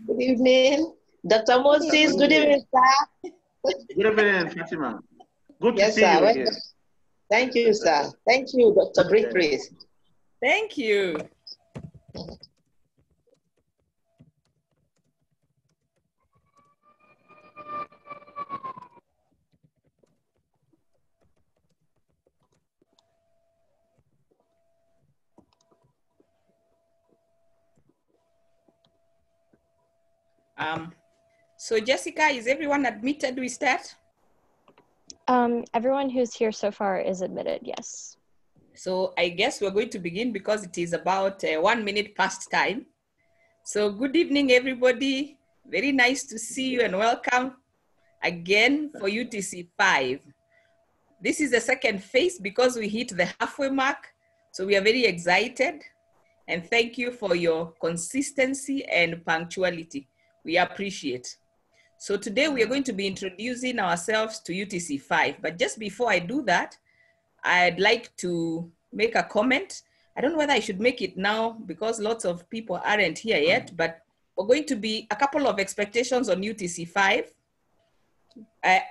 Good evening. Dr. Moses, good evening, sir. Good evening, Fatima. Good to Yes, see sir. you again. Thank you, sir. Thank you, Dr. Brickbrace. Thank you. So Jessica, is everyone admitted? We start? Everyone who's here so far is admitted, yes. So I guess we're going to begin because it is about 1 minute past time. So good evening, everybody. Very nice to see you and welcome again for UTC 5. This is the second phase because we hit the halfway mark. So we are very excited and thank you for your consistency and punctuality. We appreciate. So today we are going to be introducing ourselves to UTC 5. But just before I do that, I'd like to make a comment. I don't know whether I should make it now because lots of people aren't here yet, but we're going to be a couple of expectations on UTC 5.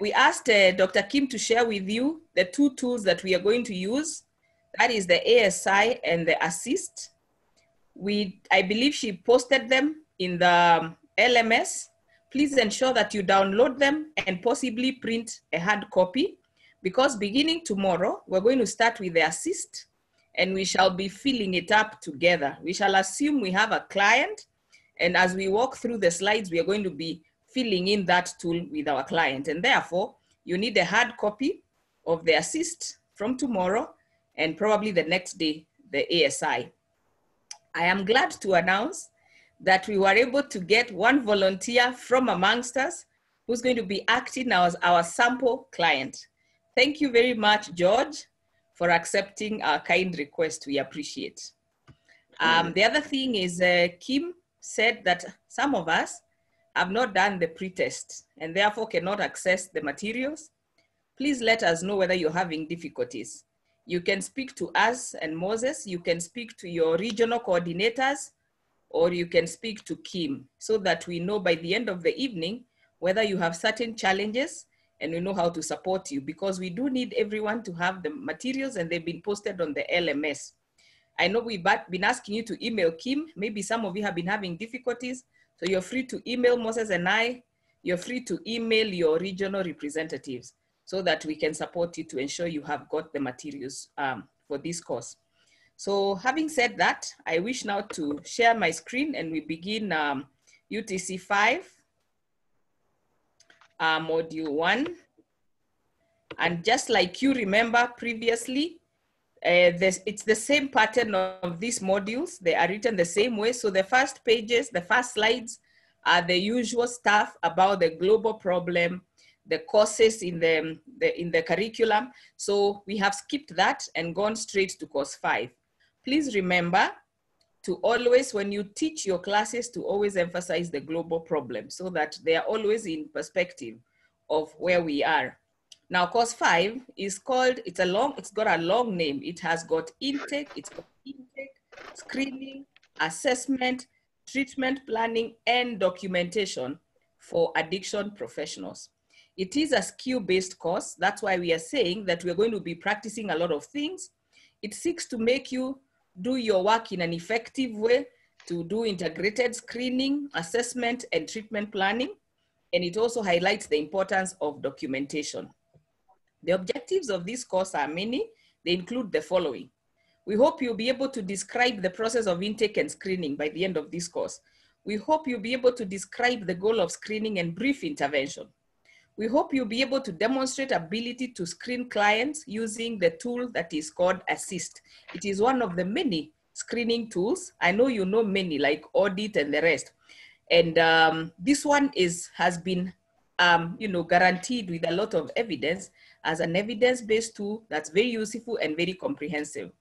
We asked Dr. Kim to share with you the two tools that we are going to use. That is the ASI and the Assist. I believe she posted them in the LMS. Please ensure that you download them and possibly print a hard copy because beginning tomorrow, we're going to start with the Assist and we shall be filling it up together. We shall assume we have a client and as we walk through the slides, we are going to be filling in that tool with our client. And therefore, you need a hard copy of the Assist from tomorrow and probably the next day, the ASI. I am glad to announce that we were able to get one volunteer from amongst us who's going to be acting as our sample client. Thank you very much, George, for accepting our kind request. We appreciate. The other thing is Kim said that some of us have not done the pre-test and therefore cannot access the materials. Please let us know whether you're having difficulties. You can speak to us and Moses, you can speak to your regional coordinators, or you can speak to Kim so that we know by the end of the evening whether you have certain challenges and we know how to support you because we do need everyone to have the materials and they've been posted on the LMS. I know we've been asking you to email Kim. Maybe some of you have been having difficulties. So you're free to email Moses and I. You're free to email your regional representatives so that we can support you to ensure you have got the materials for this course. So having said that, I wish now to share my screen and we begin UTC 5, module 1. And just like you remember previously, it's the same pattern of these modules. They are written the same way. So the first pages, the first slides are the usual stuff about the global problem, the courses in the curriculum. So we have skipped that and gone straight to course 5. Please remember to always, when you teach your classes, to always emphasize the global problem so that they are always in perspective of where we are. Now, course 5 is called, it's got a long name. It has got intake, screening, assessment, treatment planning, and documentation for addiction professionals. It is a skill-based course. That's why we are saying that we're going to be practicing a lot of things. It seeks to make you do your work in an effective way, to do integrated screening, assessment, and treatment planning. And it also highlights the importance of documentation. The objectives of this course are many. They include the following. We hope you'll be able to describe the process of intake and screening by the end of this course. We hope you'll be able to describe the goal of screening and brief intervention. We hope you'll be able to demonstrate ability to screen clients using the tool that is called Assist. It is one of the many screening tools. I know you know many like Audit and the rest. And this one has been guaranteed with a lot of evidence as an evidence-based tool that's very useful and very comprehensive.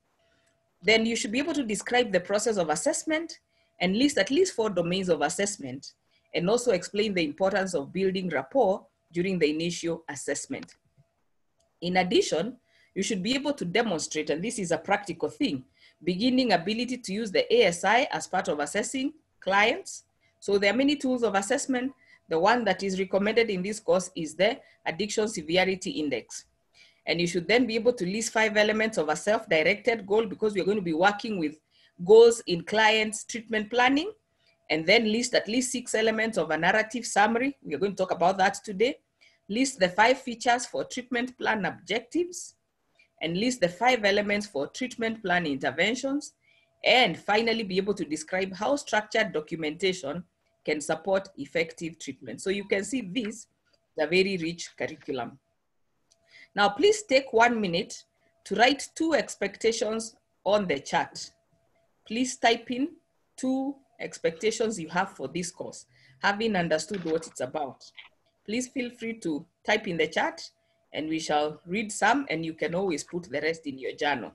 Then you should be able to describe the process of assessment and list at least 4 domains of assessment and also explain the importance of building rapport during the initial assessment. In addition, you should be able to demonstrate, and this is a practical thing, beginning ability to use the ASI as part of assessing clients, So there are many tools of assessment. The one that is recommended in this course is the Addiction Severity Index. And you should then be able to list 5 elements of a self-directed goal, because we're going to be working with goals in clients' treatment planning, and then list at least 6 elements of a narrative summary. We're going to talk about that today. List the 5 features for treatment plan objectives, and list the 5 elements for treatment plan interventions, and finally be able to describe how structured documentation can support effective treatment. So you can see this is a very rich curriculum. Now, please take 1 minute to write 2 expectations on the chat. Please type in 2 expectations you have for this course, having understood what it's about. Please feel free to type in the chat and we shall read some, and you can always put the rest in your journal.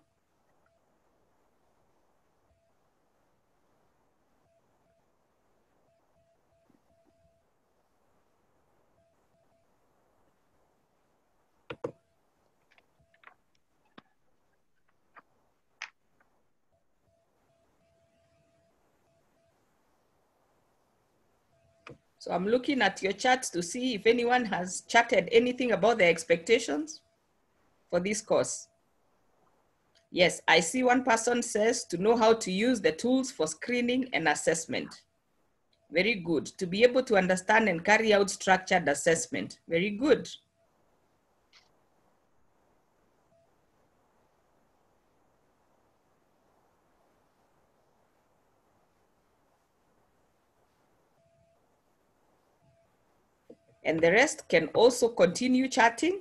So I'm looking at your charts to see if anyone has chatted anything about their expectations for this course. Yes, I see one person says to know how to use the tools for screening and assessment. Very good. To be able to understand and carry out structured assessment. Very good. And the rest can also continue chatting,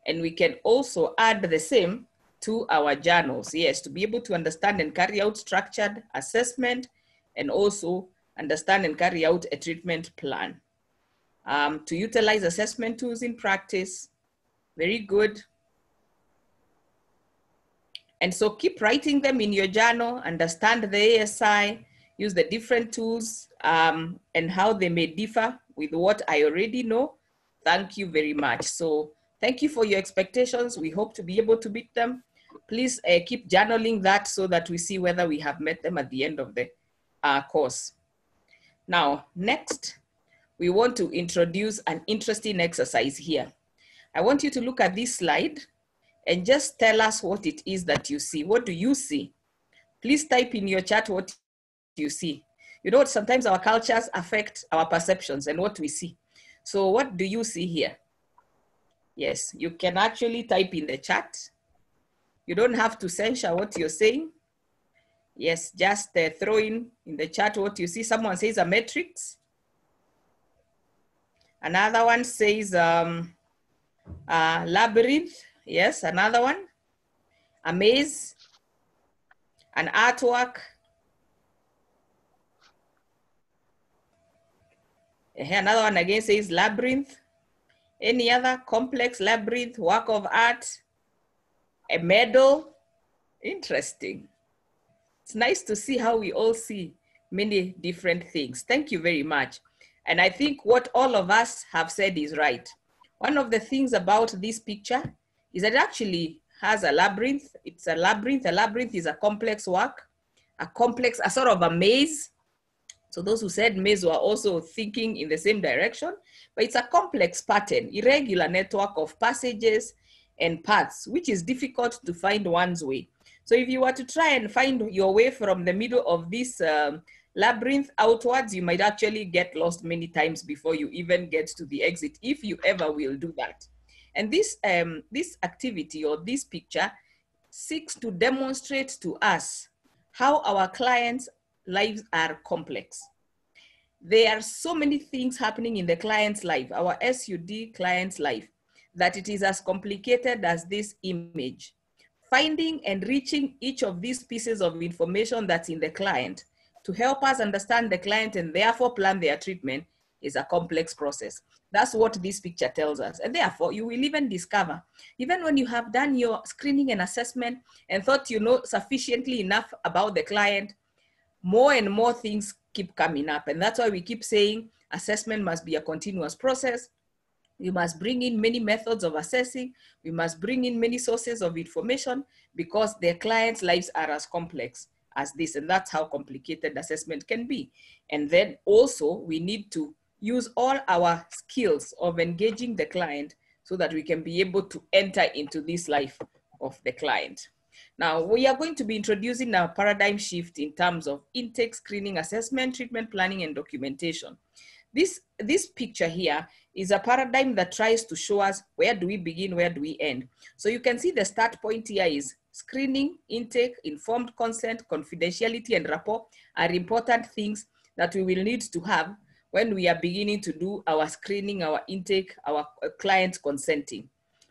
and we can also add the same to our journals. Yes, to be able to understand and carry out structured assessment, and also understand and carry out a treatment plan. To utilize assessment tools in practice. Very good. And so keep writing them in your journal, understand the ASI, use the different tools and how they may differ with what I already know. Thank you very much. So thank you for your expectations. We hope to be able to meet them. Please keep journaling that so that we see whether we have met them at the end of the course. Now, next, we want to introduce an interesting exercise here. I want you to look at this slide and just tell us what it is that you see. What do you see? Please type in your chat what you see. You know what, sometimes our cultures affect our perceptions and what we see. So what do you see here? Yes, you can actually type in the chat. You don't have to censure what you're saying. Yes, just throw in the chat what you see. Someone says a matrix. Another one says labyrinth. Yes, another one. A maze. An artwork. Another one again says labyrinth. Any other complex labyrinth, work of art, a medal? Interesting. It's nice to see how we all see many different things. Thank you very much. And I think what all of us have said is right. One of the things about this picture is that it actually has a labyrinth. It's a labyrinth. A labyrinth is a complex work, a sort of a maze. So those who said maze were also thinking in the same direction, but it's a complex pattern, irregular network of passages and paths, which is difficult to find one's way. So if you were to try and find your way from the middle of this labyrinth outwards, you might actually get lost many times before you even get to the exit, if you ever will do that. And this activity or this picture seeks to demonstrate to us how our clients' lives are complex. There are so many things happening in the client's life, our SUD client's life, that it is as complicated as this image. Finding and reaching each of these pieces of information that's in the client to help us understand the client and therefore plan their treatment is a complex process. That's what this picture tells us. And therefore, you will even discover, even when you have done your screening and assessment and thought you know sufficiently enough about the client, more and more things keep coming up. And that's why we keep saying assessment must be a continuous process. We must bring in many methods of assessing. We must bring in many sources of information because their clients' lives are as complex as this. And that's how complicated assessment can be. And then also we need to use all our skills of engaging the client so that we can be able to enter into this life of the client. Now, we are going to be introducing a paradigm shift in terms of intake, screening, assessment, treatment planning, and documentation. This picture here is a paradigm that tries to show us where do we begin, where do we end. So you can see the start point here is screening, intake, informed consent, confidentiality, and rapport are important things that we will need to have when we are beginning to do our screening, our intake, our client consenting.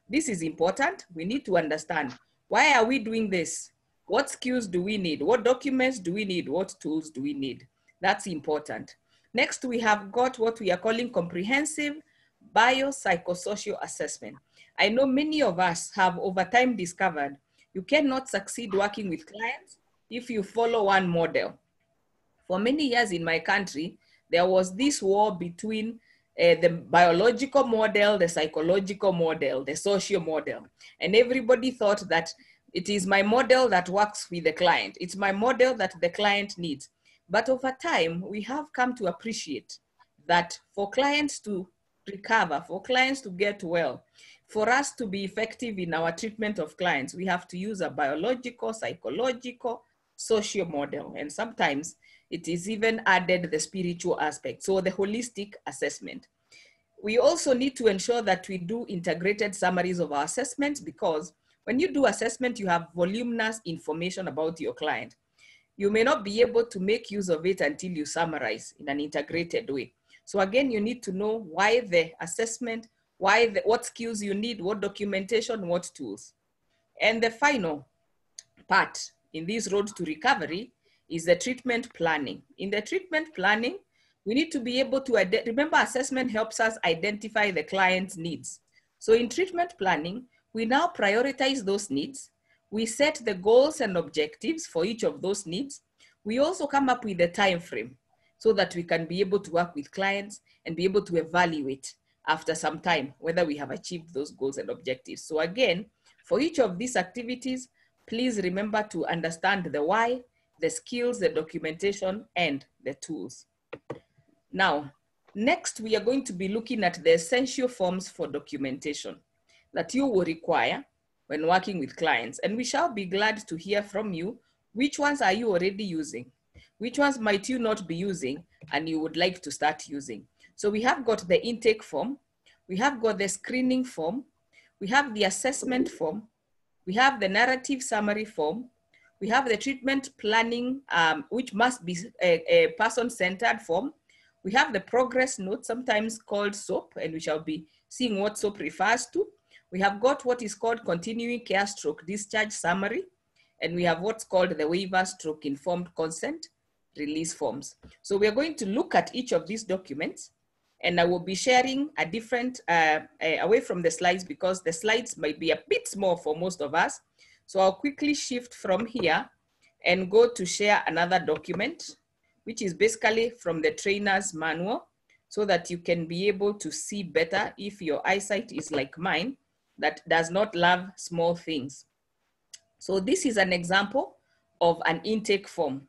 This is important. We need to understand, why are we doing this? What skills do we need? What documents do we need? What tools do we need? That's important. Next, we have got what we are calling comprehensive biopsychosocial assessment. I know many of us have over time discovered you cannot succeed working with clients if you follow one model. For many years in my country, there was this war between the biological model, the psychological model, the social model. And everybody thought that it is my model that works with the client. It's my model that the client needs. But over time, we have come to appreciate that for clients to recover, for clients to get well, for us to be effective in our treatment of clients, we have to use a biological, psychological, social model. And sometimes it is even added the spiritual aspect, so the holistic assessment. We also need to ensure that we do integrated summaries of our assessments, because when you do assessment, you have voluminous information about your client. You may not be able to make use of it until you summarize in an integrated way. So again, you need to know why the assessment, what skills you need, what documentation, what tools. And the final part in this road to recovery is the treatment planning. In the treatment planning, we need to be able to, remember, assessment helps us identify the client's needs. So in treatment planning, we now prioritize those needs. We set the goals and objectives for each of those needs. We also come up with a time frame so that we can be able to work with clients and be able to evaluate after some time whether we have achieved those goals and objectives. So again, for each of these activities, please remember to understand the why, the skills, the documentation, and the tools. Now, next we are going to be looking at the essential forms for documentation that you will require when working with clients. And we shall be glad to hear from you. Which ones are you already using? Which ones might you not be using and you would like to start using? So we have got the intake form. We have got the screening form. We have the assessment form. We have the narrative summary form. We have the treatment planning, which must be a person-centered form. We have the progress note, sometimes called SOAP, and we shall be seeing what SOAP refers to. We have got what is called continuing care stroke discharge summary, and we have what's called the waiver stroke informed consent release forms. So we are going to look at each of these documents, and I will be sharing a different, away from the slides, because the slides might be a bit small for most of us. So I'll quickly shift from here and go to share another document, which is basically from the trainer's manual, so that you can be able to see better if your eyesight is like mine, that does not love small things. So this is an example of an intake form.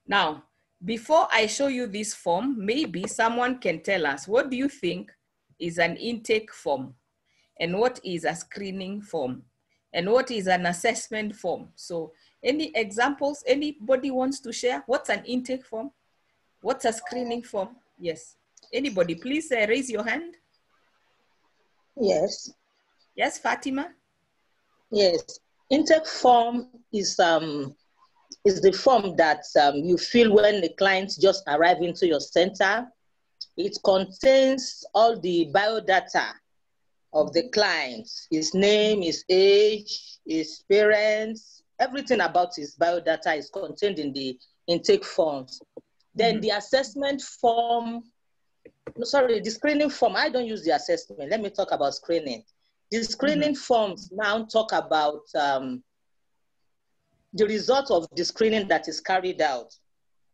Now, before I show you this form, maybe someone can tell us, what do you think is an intake form? And what is a screening form? And what is an assessment form? So any examples, anybody wants to share? What's an intake form? What's a screening form? Yes, anybody, please raise your hand. Yes. Yes, Fatima? Yes. Intake form is the form that you fill when the clients just arrive into your center. It contains all the biodata of the client, his name, his age, his parents, everything about his biodata is contained in the intake forms. Then the assessment form, sorry, the screening form, I don't use the assessment. Let me talk about screening. The screening forms now talk about the result of the screening that is carried out.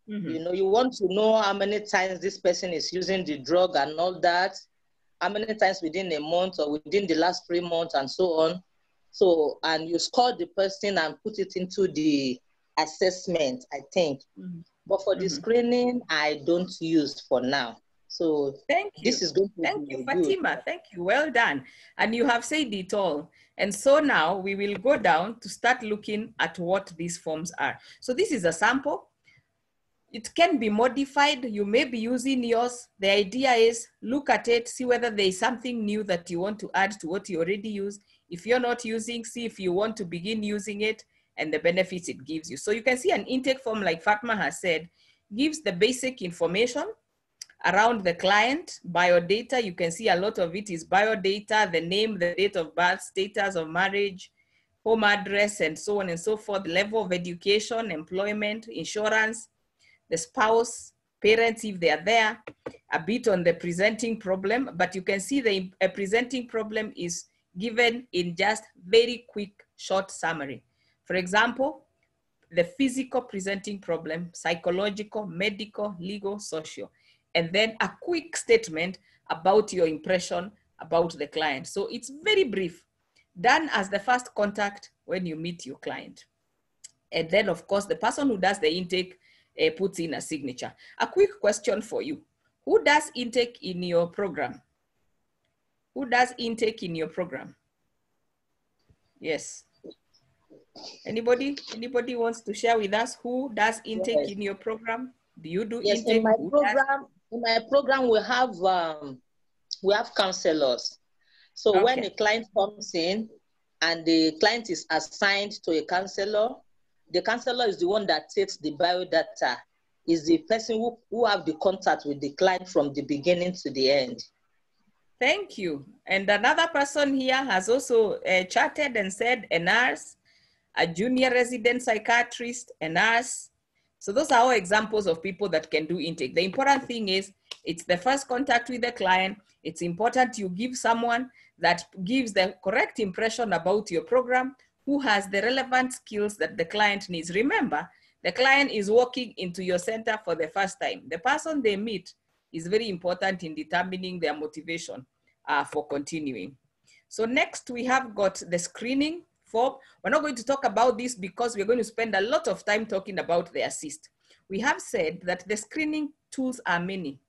You know, you want to know how many times this person is using the drug and all that, how many times within a month or within the last 3 months and so on. So, and you score the person and put it into the assessment, I think. But for the screening, I don't use for now. So thank you. This is going to Thank be you, good. Fatima. Thank you. Well done. And you have said it all. And so now we will go down to start looking at what these forms are. So this is a sample. It can be modified. You may be using yours. The idea is look at it, see whether there is something new that you want to add to what you already use. If you're not using, see if you want to begin using it and the benefits it gives you. So you can see an intake form, like Fatma has said, gives the basic information around the client, biodata. You can see a lot of it is biodata, the name, the date of birth, status of marriage, home address, and so on and so forth, level of education, employment, insurance, the spouse, parents if they are there, a bit on the presenting problem, but you can see the presenting problem is given in just very quick, short summary. For example, the physical presenting problem, psychological, medical, legal, social, and then a quick statement about your impression about the client. So it's very brief, done as the first contact when you meet your client. And then of course, the person who does the intake puts in a signature. A quick question for you. Who does intake in your program? Who does intake in your program? Yes. Anybody wants to share with us who does intake in your program? Do you do intake? In my program, we have counselors. So when a client comes in and the client is assigned to a counselor, the counselor is the one that takes the biodata, is the person who have the contact with the client from the beginning to the end. Thank you. And another person here has also chatted and said a nurse, a junior resident psychiatrist, a nurse. So those are all examples of people that can do intake. The important thing is it's the first contact with the client. It's important you give someone that gives the correct impression about your program, who has the relevant skills that the client needs. Remember, the client is walking into your center for the first time. The person they meet is very important in determining their motivation for continuing. So next we have got the screening form. We're not going to talk about this because we're going to spend a lot of time talking about the assist. We have said that the screening tools are many,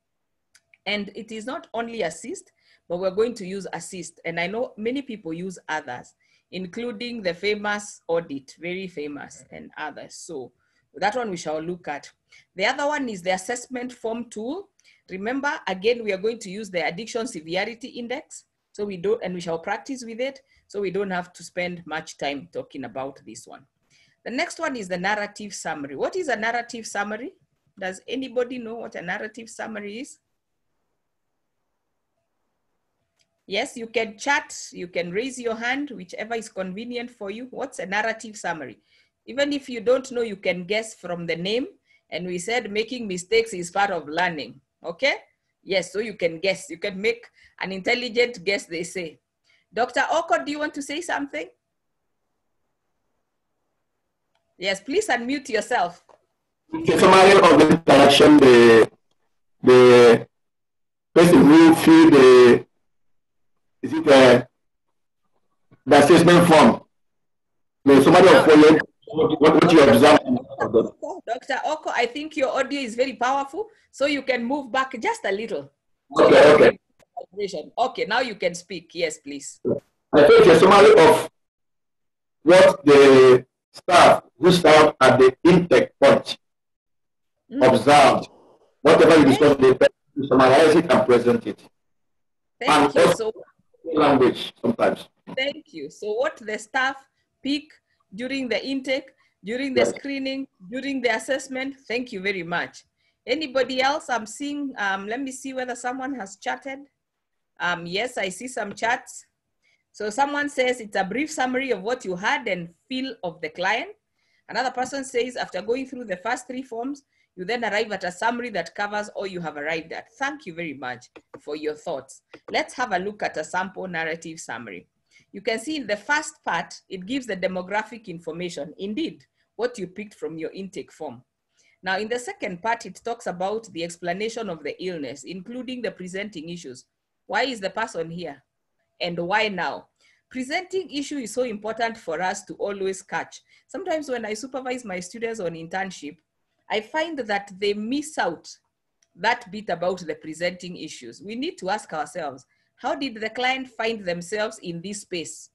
and it is not only assist, but we're going to use assist. And I know many people use others, including the famous audit, very famous, and others. So that one we shall look at. The other one is the assessment form tool. Remember, again, we are going to use the addiction severity index. So we shall practice with it. So we don't have to spend much time talking about this one. The next one is the narrative summary. What is a narrative summary? Does anybody know what a narrative summary is? Yes, you can chat, you can raise your hand, whichever is convenient for you. What's a narrative summary? Even if you don't know, you can guess from the name. And we said making mistakes is part of learning, okay? Yes, so you can guess. You can make an intelligent guess, they say. Dr. Oko, do you want to say something? Yes, please unmute yourself. It's a summary of the interaction, the person who fill the assessment form. The summary of what you observe. Dr. Oko, I think your audio is very powerful, so you can move back just a little. Okay. Okay, now you can speak. Yes, please. I think a summary of what the staff who serve at the intake point observed. Whatever you discuss, they summarize it and present it. Thank you. So language sometimes. Thank you. So what the staff pick during the intake, during the screening, during the assessment. Thank you very much. Anybody else? I'm seeing, let me see whether someone has chatted. Yes, I see some chats. So someone says it's a brief summary of what you had and feel of the client. Another person says after going through the first three forms, you then arrive at a summary that covers all you have arrived at. Thank you very much for your thoughts. Let's have a look at a sample narrative summary. You can see in the first part, it gives the demographic information, indeed, what you picked from your intake form. Now in the second part, it talks about the explanation of the illness, including the presenting issues. Why is the person here? And why now? presenting issue is so important for us to always catch. Sometimes when I supervise my students on internship, I find that they miss out that bit about the presenting issues. We need to ask ourselves, how did the client find themselves in this space?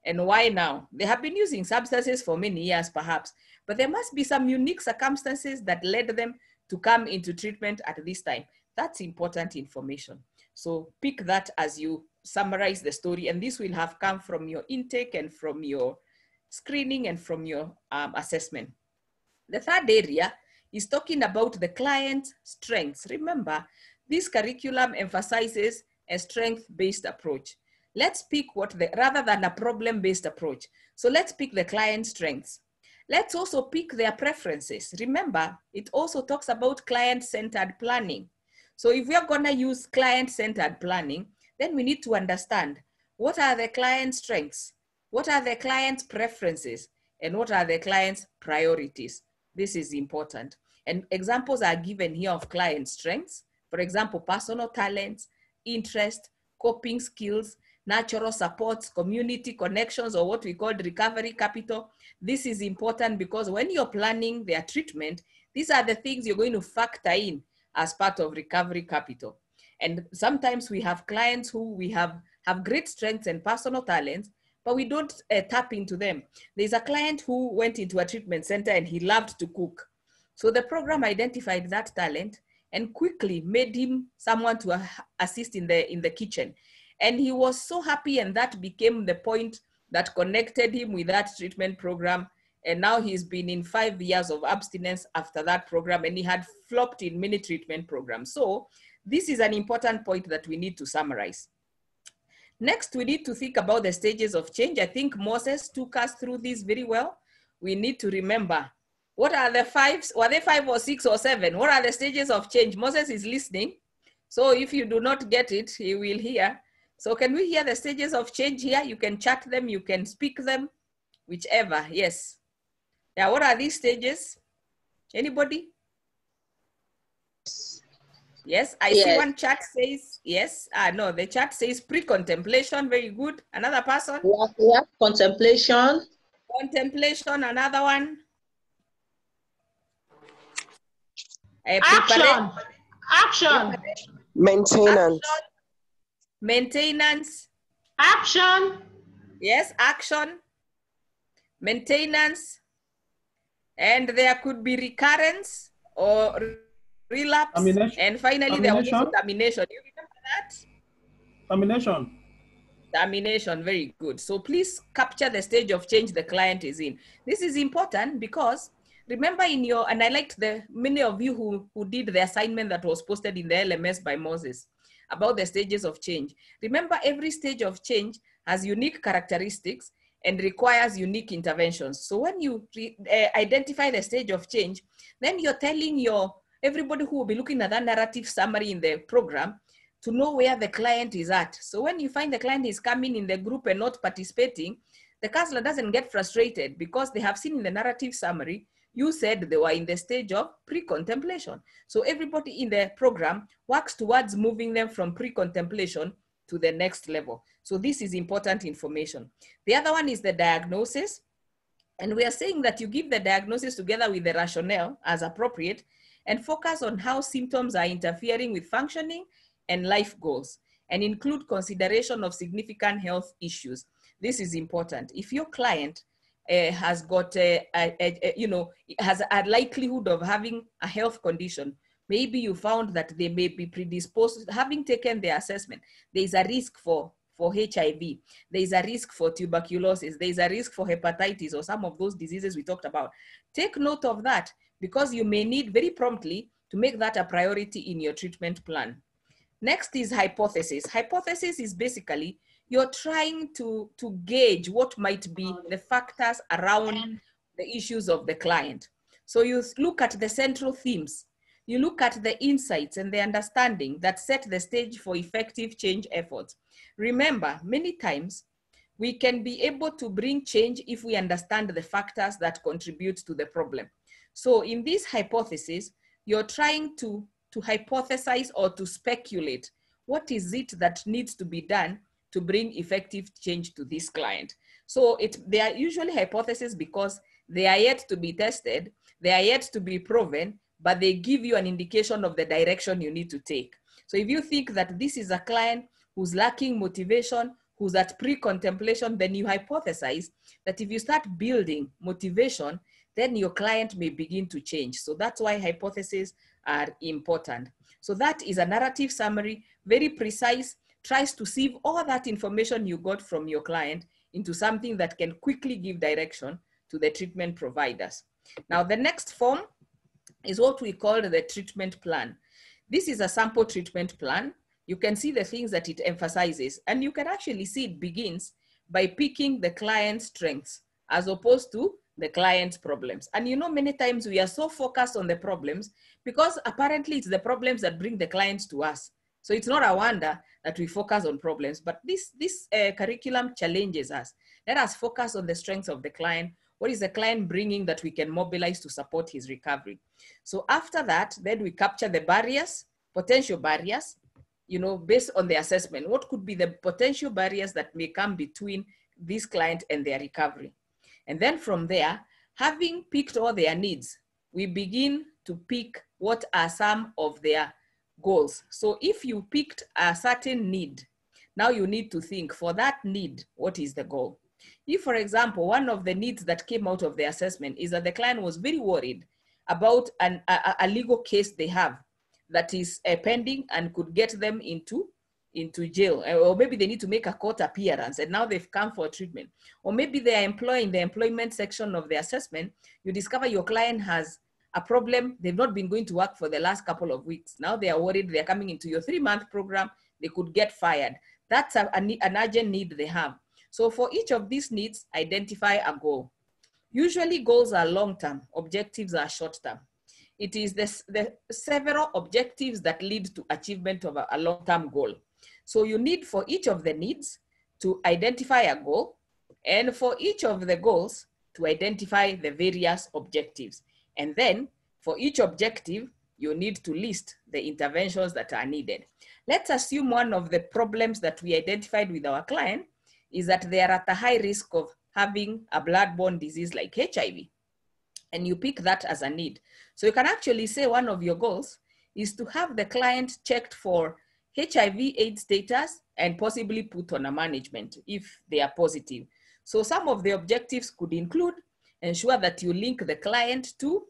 And why now? They have been using substances for many years perhaps, but there must be some unique circumstances that led them to come into treatment at this time. That's important information. So pick that as you summarize the story, and this will have come from your intake and from your screening and from your assessment. The third area is talking about the client's strengths. Remember, this curriculum emphasizes a strength-based approach. Let's pick rather than a problem-based approach. So let's pick the client's strengths. Let's also pick their preferences. Remember, it also talks about client-centered planning. So if we are gonna use client-centered planning, then we need to understand what are the client's strengths, what are the client's preferences, and what are the client's priorities. This is important. And examples are given here of client strengths. For example, personal talents, interest, coping skills, natural supports, community connections, or what we call recovery capital. This is important because when you're planning their treatment, these are the things you're going to factor in as part of recovery capital. And sometimes we have clients who we have great strengths and personal talents, but we don't tap into them. There's a client who went into a treatment center and he loved to cook. So the program identified that talent and quickly made him someone to assist in the kitchen. And he was so happy, and that became the point that connected him with that treatment program. And now he's been in 5 years of abstinence after that program, and he had flopped in many treatment programs. So this is an important point that we need to summarize. Next, we need to think about the stages of change. I think Moses took us through this very well. We need to remember, what are the 5? Were they 5 or 6 or 7? What are the stages of change? Moses is listening. So if you do not get it, he will hear. So can we hear the stages of change here? You can chat them, you can speak them, whichever, yes. Yeah, what are these stages? Anybody? Yes, I see one chat says, yes. No, the chat says pre-contemplation, very good. Another person? We have contemplation. Contemplation, another one. Action. Action. Maintenance. Action. Maintenance. Action. Yes, action. Maintenance. And there could be recurrence or relapse. Termination. And finally, there was also termination. You remember that? Termination. Termination, very good. So please capture the stage of change the client is in. This is important because remember and I liked many of you who did the assignment that was posted in the LMS by Moses about the stages of change. Remember, every stage of change has unique characteristics and requires unique interventions. So when you identify the stage of change, then you're telling everybody who will be looking at that narrative summary in the program to know where the client is at. So when you find the client is coming in the group and not participating, the counselor doesn't get frustrated because they have seen in the narrative summary, you said they were in the stage of pre-contemplation. So everybody in the program works towards moving them from pre-contemplation to the next level. So this is important information. The other one is the diagnosis. And we are saying that you give the diagnosis together with the rationale as appropriate and focus on how symptoms are interfering with functioning and life goals, and include consideration of significant health issues. This is important. If your client has got has a likelihood of having a health condition, maybe you found that they may be predisposed, having taken the assessment, there is a risk for HIV, there is a risk for tuberculosis, there is a risk for hepatitis or some of those diseases we talked about. Take note of that because you may need very promptly to make that a priority in your treatment plan. Next is hypothesis. Hypothesis is basically you're trying to gauge what might be the factors around the issues of the client. So you look at the central themes. You look at the insights and the understanding that set the stage for effective change efforts. Remember, many times we can be able to bring change if we understand the factors that contribute to the problem. So in this hypothesis, you're trying to hypothesize or to speculate what is it that needs to be done to bring effective change to this client. So they are usually hypotheses because they are yet to be tested, they are yet to be proven, but they give you an indication of the direction you need to take. So if you think that this is a client who's lacking motivation, who's at pre-contemplation, then you hypothesize that if you start building motivation, then your client may begin to change. So that's why hypotheses are important. So that is a narrative summary, very precise, tries to sieve all that information you got from your client into something that can quickly give direction to the treatment providers. Now, the next form is what we call the treatment plan. This is a sample treatment plan. You can see the things that it emphasizes, and you can actually see it begins by picking the client's strengths as opposed to the client's problems. And you know, many times we are so focused on the problems because apparently it's the problems that bring the clients to us. So it's not a wonder that we focus on problems, but this curriculum challenges us. Let us focus on the strengths of the client. What is the client bringing that we can mobilize to support his recovery? So after that, then we capture the barriers, potential barriers, you know, based on the assessment. What could be the potential barriers that may come between this client and their recovery? And then from there, having picked all their needs, we begin to pick what are some of their goals. So if you picked a certain need, now you need to think for that need, what is the goal? If, for example, one of the needs that came out of the assessment is that the client was very worried about a legal case they have that is pending and could get them into jail, or maybe they need to make a court appearance and now they've come for treatment, or maybe they are employing the employment section of the assessment. You discover your client has a problem. They've not been going to work for the last couple of weeks. Now they are worried they're coming into your 3-month program. They could get fired. That's an urgent need they have. So for each of these needs, identify a goal. Usually goals are long-term, objectives are short-term. It is the several objectives that lead to achievement of a long-term goal. So you need for each of the needs to identify a goal, and for each of the goals to identify the various objectives. And then for each objective, you need to list the interventions that are needed. Let's assume one of the problems that we identified with our client is that they are at a high risk of having a blood-borne disease like HIV. And you pick that as a need. So you can actually say one of your goals is to have the client checked for HIV/AIDS status and possibly put on a management if they are positive. So some of the objectives could include ensure that you link the client to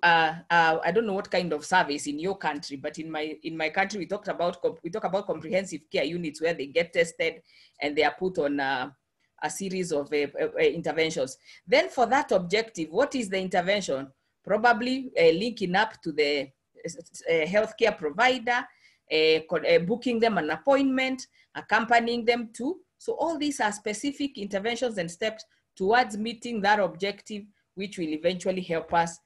I don't know what kind of service in your country, but in my country we talk about comprehensive care units where they get tested and they are put on a series of interventions. Then for that objective, what is the intervention? Probably linking up to the healthcare provider, booking them an appointment, accompanying them to. So all these are specific interventions and steps towards meeting that objective, which will eventually help us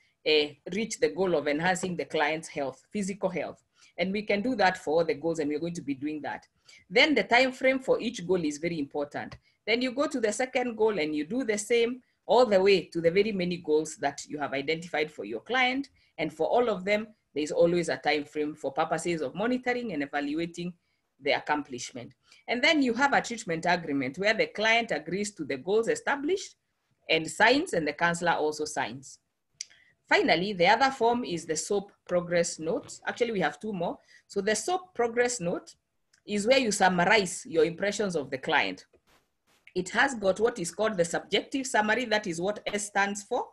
reach the goal of enhancing the client's health, physical health. And we can do that for all the goals, and we're going to be doing that. Then the time frame for each goal is very important. Then you go to the second goal and you do the same all the way to the very many goals that you have identified for your client. And for all of them, there's always a time frame for purposes of monitoring and evaluating the accomplishment. And then you have a treatment agreement where the client agrees to the goals established and signs, and the counselor also signs. Finally, the other form is the SOAP progress note. Actually, we have 2 more. So the SOAP progress note is where you summarize your impressions of the client. It has got what is called the subjective summary. That is what S stands for,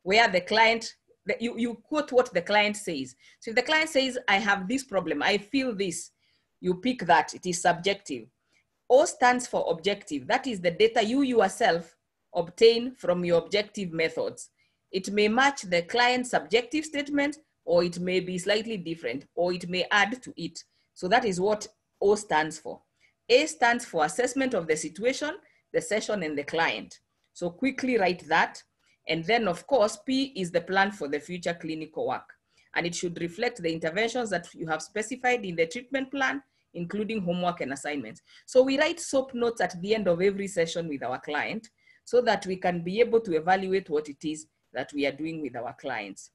where the client, you quote what the client says. So if the client says, I have this problem, I feel this, you pick that, it is subjective. O stands for objective. That is the data you yourself obtain from your objective methods. It may match the client's subjective statement, or it may be slightly different, or it may add to it. So that is what O stands for. A stands for assessment of the situation, the session, and the client. So quickly write that. And then of course, P is the plan for the future clinical work. And it should reflect the interventions that you have specified in the treatment plan, including homework and assignments. So we write SOAP notes at the end of every session with our client so that we can be able to evaluate what it is that we are doing with our clients.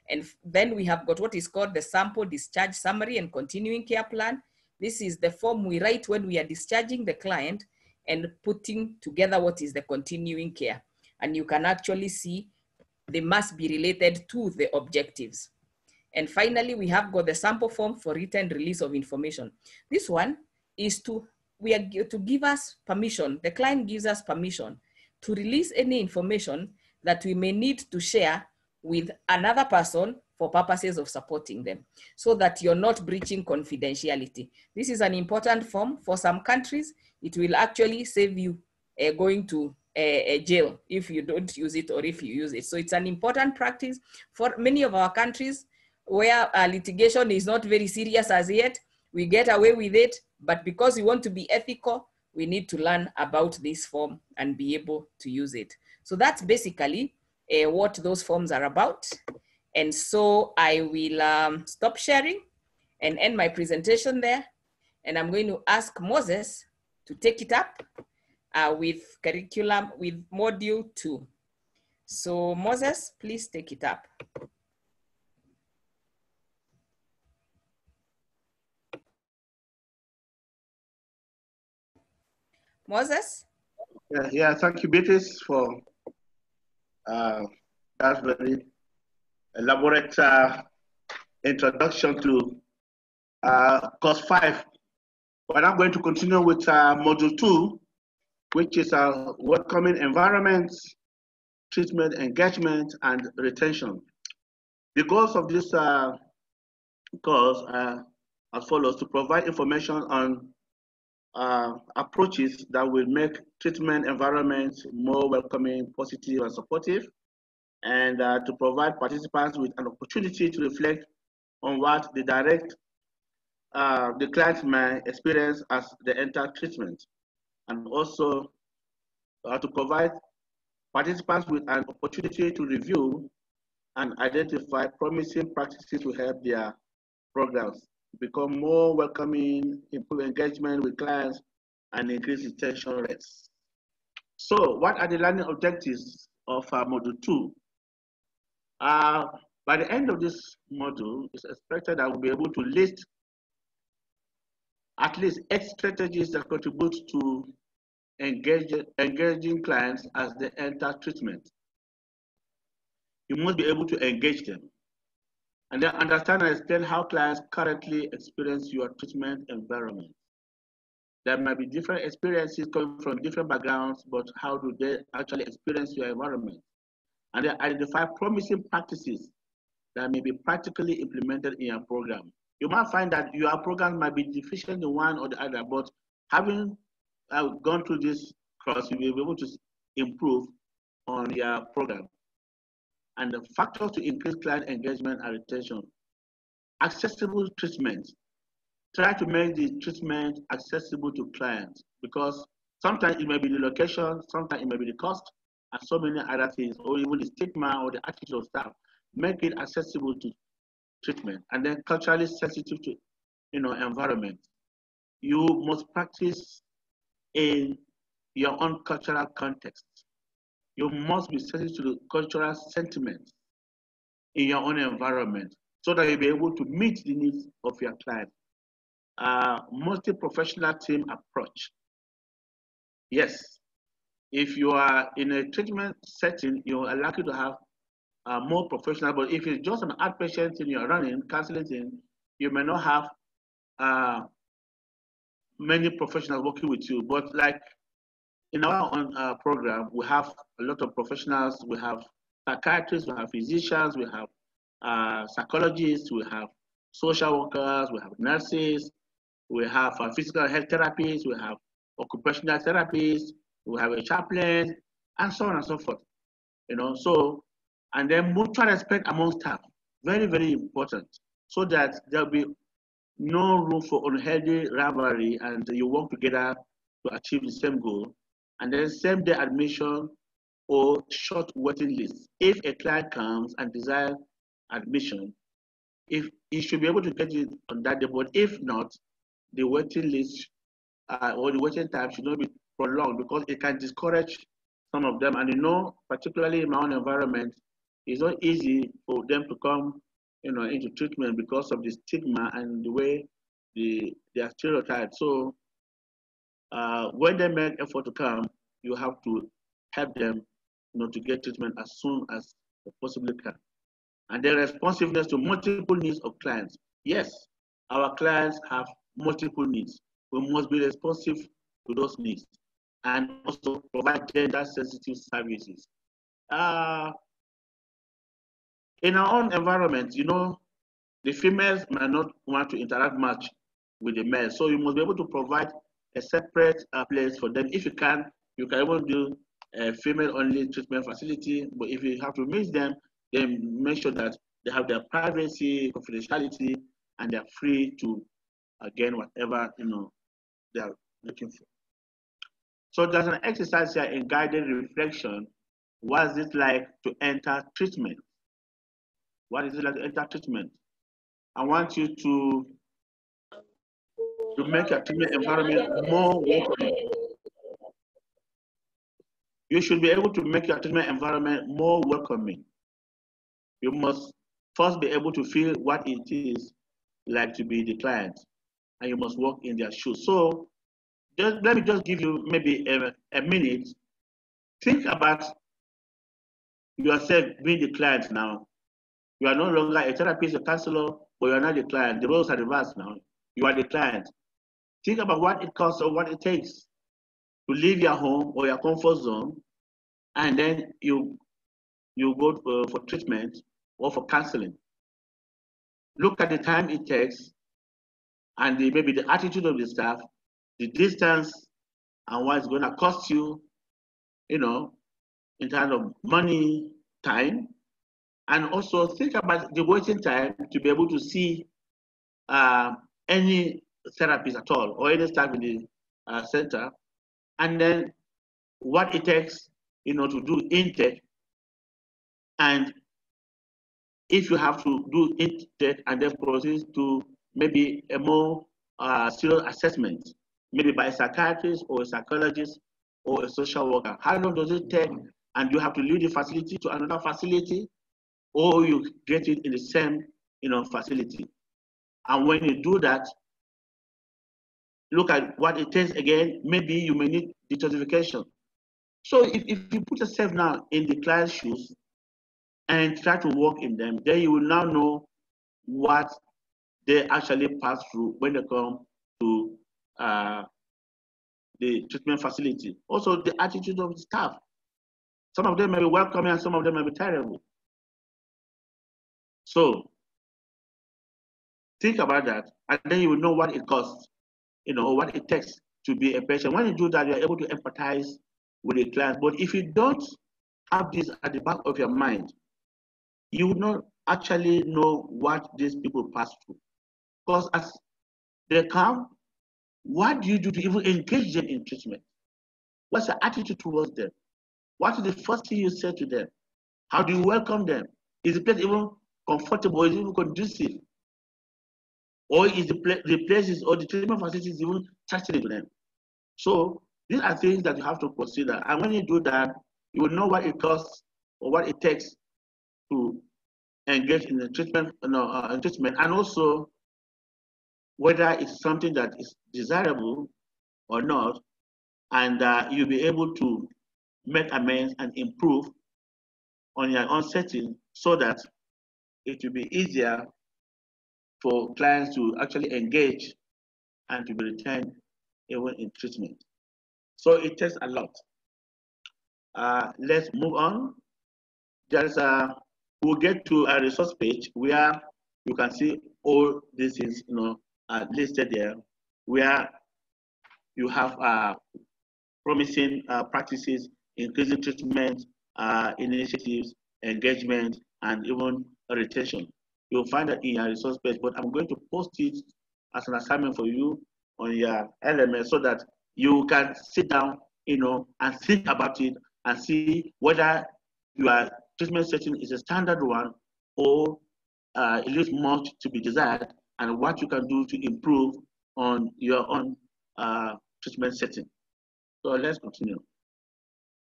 And then we have got what is called the sample discharge summary and continuing care plan. This is the form we write when we are discharging the client and putting together what is the continuing care. And you can actually see they must be related to the objectives. And finally, we have got the sample form for written release of information. This one is to give us permission. The client gives us permission to release any information that we may need to share with another person for purposes of supporting them, so that you're not breaching confidentiality. This is an important form. For some countries, it will actually save you going to a jail if you don't use it or if you use it. So it's an important practice for many of our countries where litigation is not very serious as yet. We get away with it, but because we want to be ethical, we need to learn about this form and be able to use it. So that's basically what those forms are about. And so I will stop sharing and end my presentation there. And I'm going to ask Moses to take it up with curriculum, with module 2. So Moses, please take it up. Moses? Yeah, thank you, Beatrice, for that very elaborate introduction to course 5. But I'm going to continue with module 2, which is welcoming environments, treatment, engagement, and retention. The goals of this course are as follows: to provide information on approaches that will make treatment environments more welcoming, positive, and supportive, and to provide participants with an opportunity to reflect on what the client may experience as they enter treatment, and also to provide participants with an opportunity to review and identify promising practices to help their programs become more welcoming, improve engagement with clients, and increase retention rates. So what are the learning objectives of module 2? By the end of this module, it's expected that we'll be able to list at least 8 strategies that contribute to engaging clients as they enter treatment. You must be able to engage them and then understand and explain how clients currently experience your treatment environment. There might be different experiences coming from different backgrounds, but how do they actually experience your environment? And then identify promising practices that may be practically implemented in your program. You might find that your program might be deficient in one or the other, but having gone through this course, you will be able to improve on your program. And the factors to increase client engagement and retention. Accessible treatment. Try to make the treatment accessible to clients, because sometimes it may be the location, sometimes it may be the cost, and so many other things, or even the stigma or the attitude of staff. Make it accessible to treatment. And then culturally sensitive to environment. You must practice in your own cultural context. You must be sensitive to the cultural sentiments in your own environment so that you'll be able to meet the needs of your client. Multi-professional team approach. Yes, if you are in a treatment setting, you are likely to have more professional, but if it's just an outpatient thing you're running, counseling thing, you may not have many professionals working with you. But like in our own program, we have a lot of professionals. We have psychiatrists, we have physicians, we have psychologists, we have social workers, we have nurses, we have physical health therapists, we have occupational therapists, we have a chaplain, and so on and so forth. So, and then mutual respect among staff, very, very important, so that there'll be no room for unhealthy rivalry, and you work together to achieve the same goal. And then same day admission or short waiting list. If a client comes and desires admission, if he should be able to get it on that day, but if not, the waiting list or the waiting time should not be prolonged, because it can discourage some of them. And particularly in my own environment, it's not easy for them to come into treatment because of the stigma and the way they are stereotyped. So when they make effort to come, you have to help them, to get treatment as soon as they possibly can. And their responsiveness to multiple needs of clients. Yes, our clients have multiple needs. We must be responsive to those needs and also provide gender-sensitive services. In our own environment, the females might not want to interact much with the males, so you must be able to provide a separate place for them. If you can even do a female-only treatment facility, but if you have to mix them, then make sure that they have their privacy, confidentiality, and they're free to gain whatever they're looking for. So there's an exercise here in guided reflection. What is it like to enter treatment? What is it like to enter treatment? I want you to make your treatment environment more welcoming. You should be able to make your treatment environment more welcoming. You must first be able to feel what it is like to be the client, and you must walk in their shoes. So let me just give you maybe a minute. Think about yourself being the client now. You are no longer a therapist, a counselor, but you are not the client. The roles are reversed now. You are the client. Think about what it costs or what it takes to leave your home or your comfort zone, and then you go for treatment or for counseling. Look at the time it takes and maybe the attitude of the staff, the distance, and what it's going to cost you, in terms of money, time, and also think about the waiting time to be able to see any therapist at all or any staff in the center, and then what it takes, to do intake, and if you have to do intake and then proceed to maybe a more serious assessment, maybe by a psychiatrist or a psychologist or a social worker. How long does it take? And you have to leave the facility to another facility, or you get it in the same facility. And when you do that, look at what it takes again. Maybe you may need detoxification. So if you put yourself now in the client's shoes and try to walk in them, then you will now know what they actually pass through when they come to the treatment facility. Also, the attitude of the staff. Some of them may be welcoming and some of them may be terrible. So think about that, and then you will know what it costs, or what it takes to be a patient. When you do that, you're able to empathize with the client. But if you don't have this at the back of your mind, you would not actually know what these people pass through. Because as they come, what do you do to even engage them in treatment? What's your attitude towards them? What is the first thing you say to them? How do you welcome them? Is the place even comfortable? Is it even conducive? Or is the places or the treatment facilities even touching to them? So these are things that you have to consider. And when you do that, you will know what it costs or what it takes to engage in the treatment, and also whether it's something that is desirable or not, and you'll be able to make amends and improve on your own setting so that it will be easier for clients to actually engage and to be retained even in treatment. So it takes a lot. Let's move on. We'll get to a resource page where you can see all these things, listed there, where you have promising practices, increasing treatment initiatives, engagement, and even retention. You'll find that in your resource page, but I'm going to post it as an assignment for you on your LMS so that you can sit down, and think about it and see whether your treatment setting is a standard one or it leaves much to be desired, and what you can do to improve on your own treatment setting. So let's continue.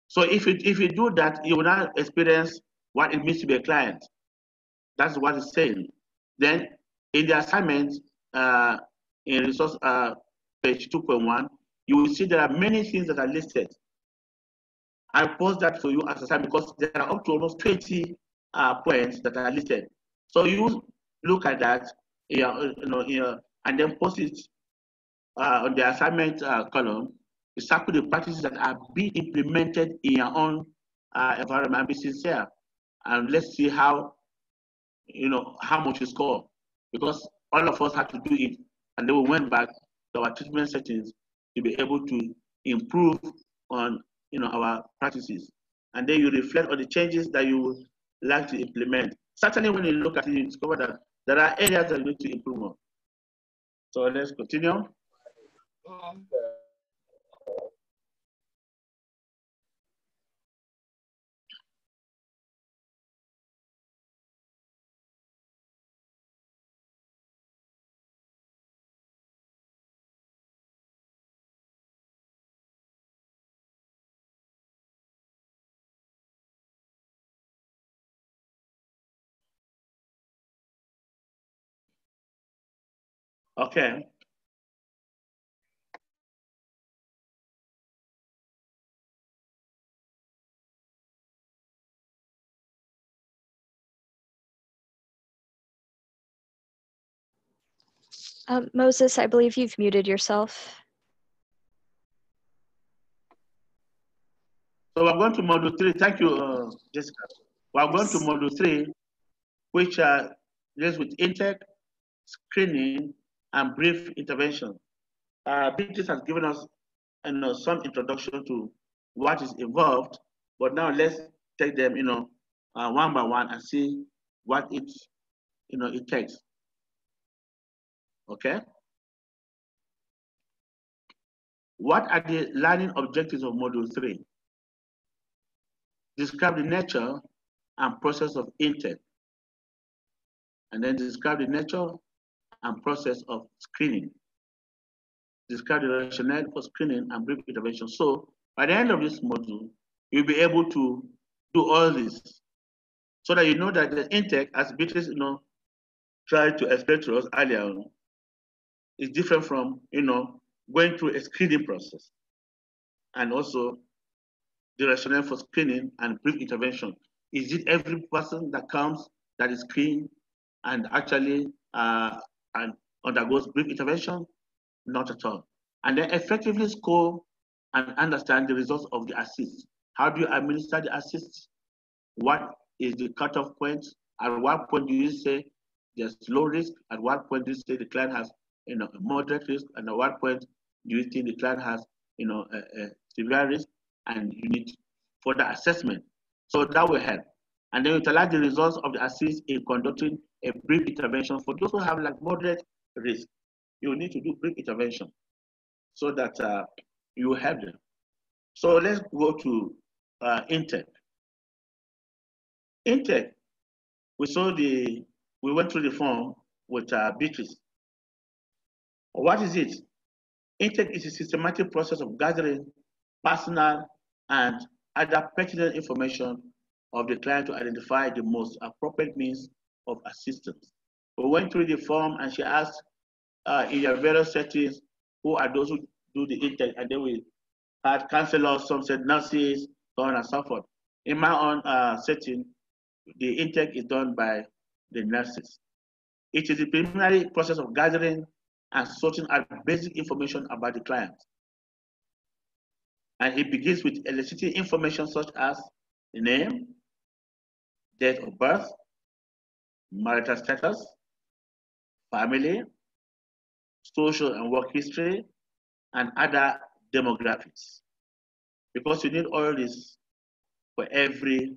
So if you do that, you will now experience what it means to be a client. That's what it's saying. Then in the assignment, in resource page 2.1, you will see there are many things that are listed. I'll post that for you as a time because there are up to almost 20 points that are listed. So you look at that, and then post it on the assignment column. You circle the practices that are being implemented in your own environment. Be sincere, and let's see how much you score, because all of us had to do it, and then we went back to our treatment settings to be able to improve on our practices, and then you reflect on the changes that you would like to implement. Certainly, when you look at it, you discover that there are areas that you need to improve on. So let's continue. Okay. Moses, I believe you've muted yourself. So we're going to module 3. Thank you, Jessica. We're going to module 3, which deals with intake, screening, and brief intervention. Beatrice has given us some introduction to what is involved, but now let's take them one by one and see what it takes. Okay. What are the learning objectives of module 3? Describe the nature and process of intake, and then describe the nature and process of screening. Describe the rationale for screening and brief intervention. So by the end of this module, you'll be able to do all this, so that you know that the intake, as Beatrice tried to explain to us earlier on, is different from going through a screening process, and also the rationale for screening and brief intervention. Is it every person that comes that is screened and actually and undergoes brief intervention? Not at all. And then effectively score and understand the results of the assist. How do you administer the assist? What is the cutoff point? At what point do you say there's low risk? At what point do you say the client has a moderate risk? And at what point do you think the client has a severe risk and you need further assessment? So that will help. And then utilize the results of the assist in conducting a brief intervention. For those who have like moderate risk, you need to do brief intervention so that you help them. So let's go to intake. Intake, we went through the form with Beatrice. What is it? Intake is a systematic process of gathering personal and other pertinent information of the client to identify the most appropriate means of assistance. We went through the form and she asked, in your various settings, who are those who do the intake? And then we had counselors, some said nurses, so on and so forth. In my own setting, the intake is done by the nurses. It is the preliminary process of gathering and sorting out basic information about the client. And it begins with eliciting information such as the name, date of birth, marital status, family, social and work history, and other demographics. Because you need all this for every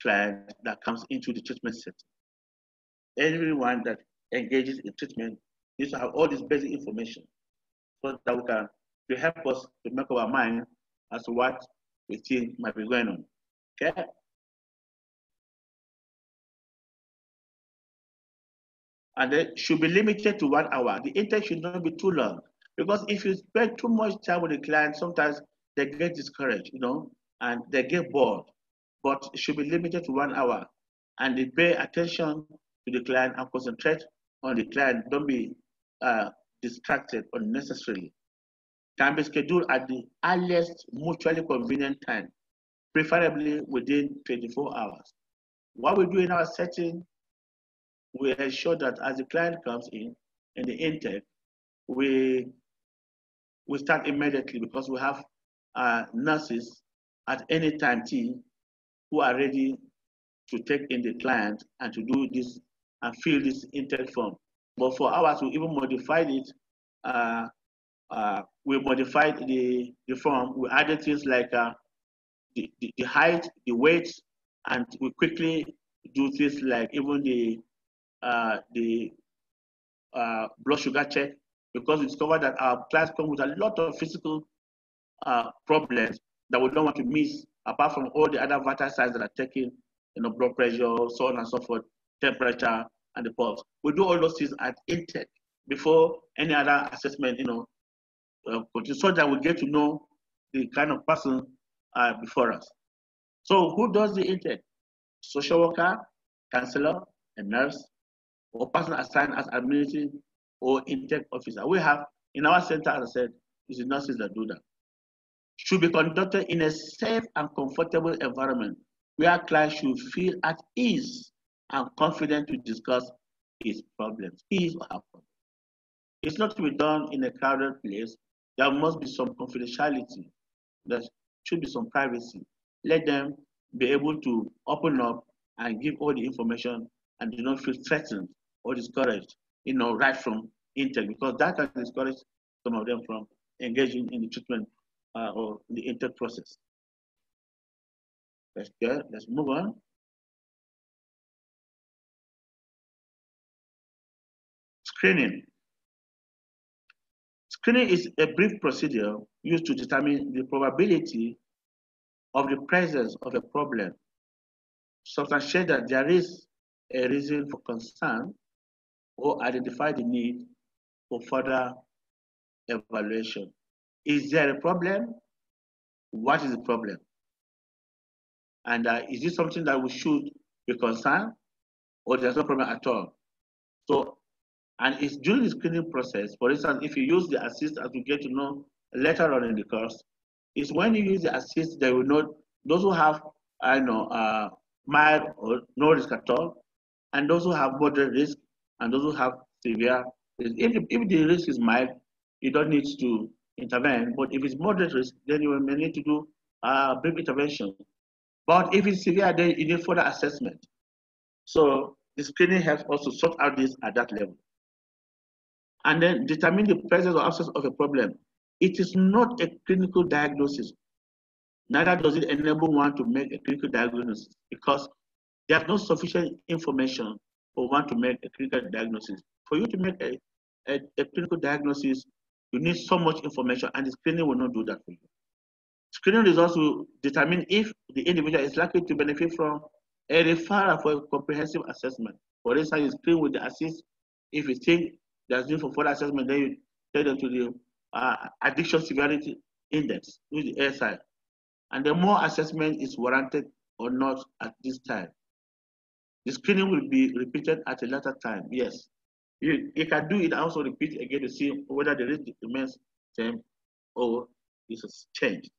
client that comes into the treatment setting. Everyone that engages in treatment needs to have all this basic information so that we can to help us to make up our mind as to what we think might be going on. Okay? And it should be limited to 1 hour. The intake should not be too long, because if you spend too much time with the client, sometimes they get discouraged, and they get bored. But it should be limited to 1 hour, and they pay attention to the client and concentrate on the client. Don't be distracted unnecessarily. Can be scheduled at the earliest mutually convenient time, preferably within 24 hours. What we do in our setting, we ensure that as the client comes in the intake, we start immediately because we have nurses at any time T who are ready to take in the client and to do this and fill this intake form. But for ours, we even modified it. We modified the form. We added things like the height, the weight, and we quickly do things like even the blood sugar check, because we discovered that our clients come with a lot of physical problems that we don't want to miss, apart from all the other vital signs that are taken, blood pressure, so on and so forth, temperature, and the pulse. We do all those things at intake before any other assessment, so that we get to know the kind of person before us. So who does the intake? Social worker, counselor, a nurse, or person assigned as administrative or intake officer. We have, in our center, as I said, it's the nurses that do that. Should be conducted in a safe and comfortable environment where clients should feel at ease and confident to discuss his problems, his or her problems. It's not to be done in a crowded place. There must be some confidentiality. There should be some privacy. Let them be able to open up and give all the information and do not feel threatened or discouraged, right from intake, because that can discourage some of them from engaging in the treatment or the intake process. Let's move on. Screening. Screening is a brief procedure used to determine the probability of the presence of a problem, substantiate that there is a reason for concern, or identify the need for further evaluation. Is there a problem? What is the problem? And is this something that we should be concerned, or there's no problem at all? So, and it's during the screening process, for instance, if you use the assist, as we get to know later on in the course, is when you use the assist, they will know those who have, mild or no risk at all, and those who have moderate risk, and those who have severe risk. If the risk is mild, you don't need to intervene, but if it's moderate risk, then you may need to do brief intervention. But if it's severe, then you need further assessment. So the screening helps also sort out this at that level. And then determine the presence or absence of a problem. It is not a clinical diagnosis. Neither does it enable one to make a clinical diagnosis, because there's no sufficient information for one to make a clinical diagnosis. For you to make a clinical diagnosis, you need so much information, and the screening will not do that for you. Screening results will determine if the individual is likely to benefit from a referral for a comprehensive assessment. For instance, you screen with the assist. If you think there's need for further assessment, then you take them to the addiction severity index, which is the ASI. And the more assessment is warranted or not at this time. The screening will be repeated at a later time, yes. You can do it, also repeat again to see whether the risk remains the same or is changed.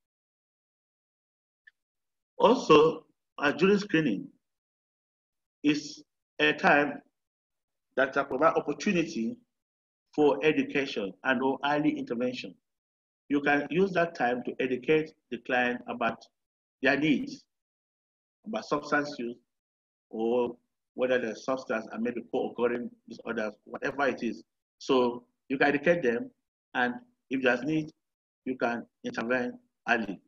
Also, during screening is a time that provides opportunity for education and or early intervention. You can use that time to educate the client about their needs, about substance use, or whether the substance are maybe co-occurring disorders, whatever it is. So you can educate them, and if there's need, you can intervene early.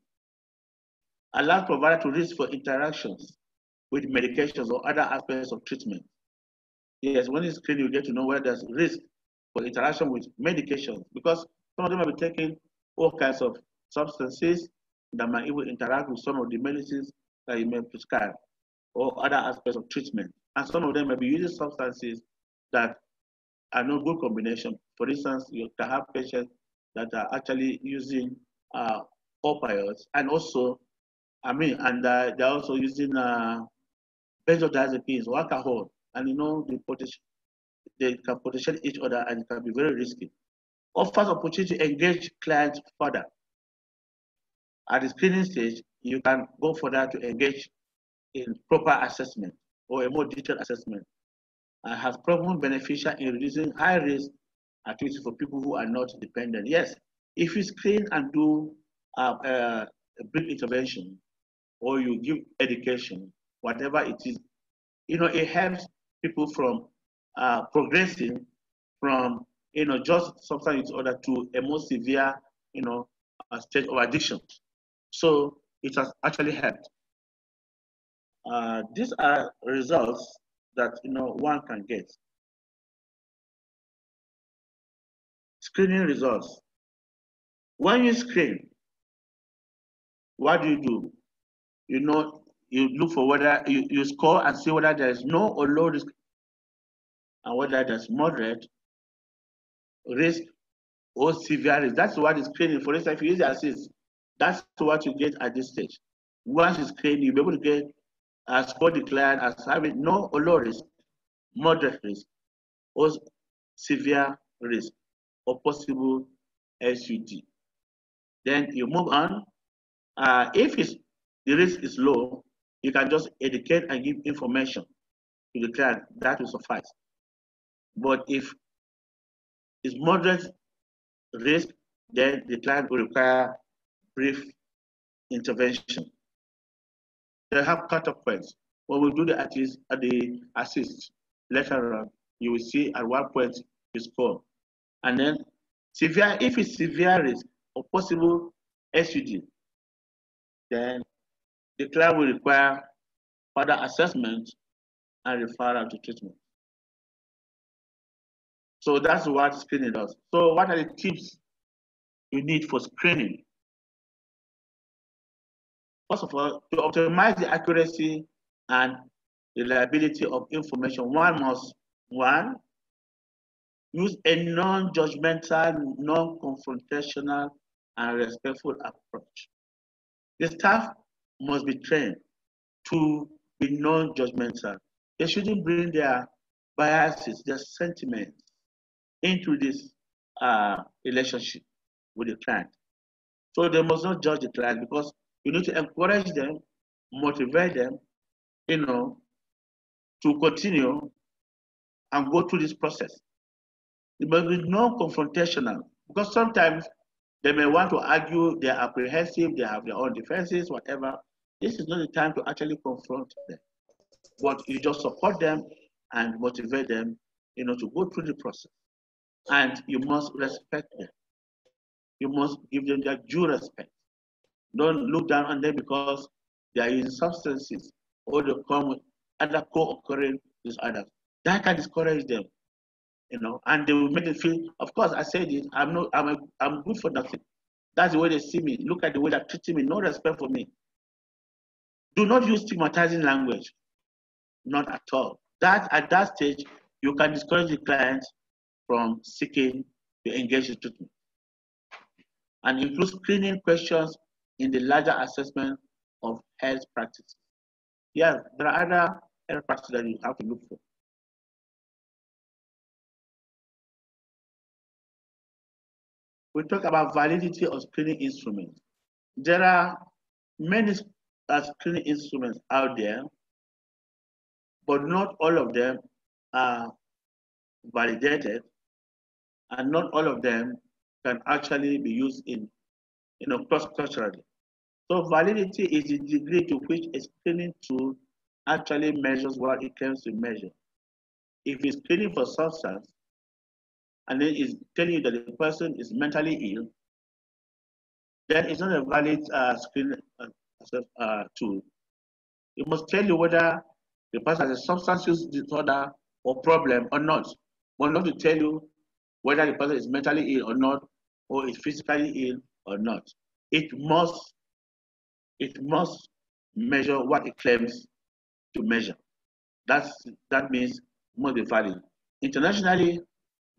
Allow provider to risk for interactions with medications or other aspects of treatment. Yes, when you screen, you get to know where there's risk for interaction with medications, because some of them will be taking all kinds of substances that might even interact with some of the medicines that you may prescribe or other aspects of treatment. And some of them may be using substances that are not good combination. For instance, you can have patients that are actually using opioids, and also, they're also using benzodiazepines or alcohol, and they can potentiate each other, and it can be very risky. offers opportunity to engage clients further. At the screening stage, you can go further to engage in proper assessment or a more detailed assessment, and has proven beneficial in reducing high-risk activities for people who are not dependent. Yes, if you screen and do a brief intervention, or you give education, whatever it is, it helps people from progressing from, just substance disorder to a more severe, state of addiction. So it has actually helped. These are results that one can get. Screening results. When you screen, what do? You look for whether you score and see whether there is no or low risk, and whether there's moderate risk or severe risk. That's what is screening. For instance, if you use the assist, that's what you get at this stage. Once you screen, you'll be able to get a score declared as having no or low risk, moderate risk, or severe risk, or possible SUD. Then you move on. If the risk is low, you can just educate and give information to the client. That will suffice. But if it's moderate risk, then the client will require brief intervention. They have cut-off points. When we do the assist later on, you will see at what point you score. And then if it's severe risk or possible SUD, then the client will require further assessment and referral to treatment. So that's what screening does. So what are the tips you need for screening? First of all, to optimize the accuracy and reliability of information, one must, use a non-judgmental, non-confrontational, and respectful approach. The staff must be trained to be non-judgmental. They shouldn't bring their biases, their sentiments into this relationship with the client. So they must not judge the client, because you need to encourage them, motivate them, to continue and go through this process. It must be non-confrontational, because sometimes they may want to argue, they're apprehensive, they have their own defenses, whatever. This is not the time to actually confront them. But you just support them and motivate them, to go through the process. And you must respect them. You must give them their due respect. Don't look down on them because they are using substances or they come with other co-occurring disorders. That can discourage them, and they will make them feel, of course, I said it, I'm good for nothing. That's the way they see me. Look at the way they're treating me, no respect for me. Do not use stigmatizing language, not at all. At that stage, you can discourage the client from seeking to engage in treatment. And include screening questions in the larger assessment of health practices. Yeah, there are other health practices that you have to look for. We talk about validity of screening instruments. There are many screening instruments out there, but not all of them are validated, and not all of them can actually be used in, cross-culturally. So validity is the degree to which a screening tool actually measures what it claims to measure. If it's screening for substance, and then it's telling you that the person is mentally ill, then it's not a valid screening tool. It must tell you whether the person has a substance use disorder or problem or not, but not to tell you whether the person is mentally ill or not, or is physically ill or not. It must measure what it claims to measure. That means it must be valid. Internationally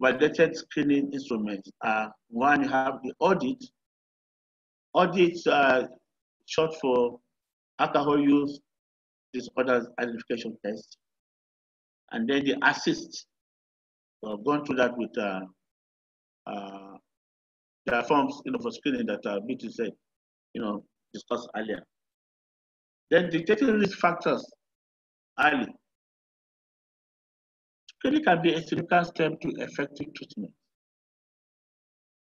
validated screening instruments are, one, you have the audit. Audit, short for alcohol use disorders identification test. And then the assist. I've gone through that with there are forms, for screening that BT said, discussed earlier. Then detecting risk factors early. Screening can be a significant step to effective treatment.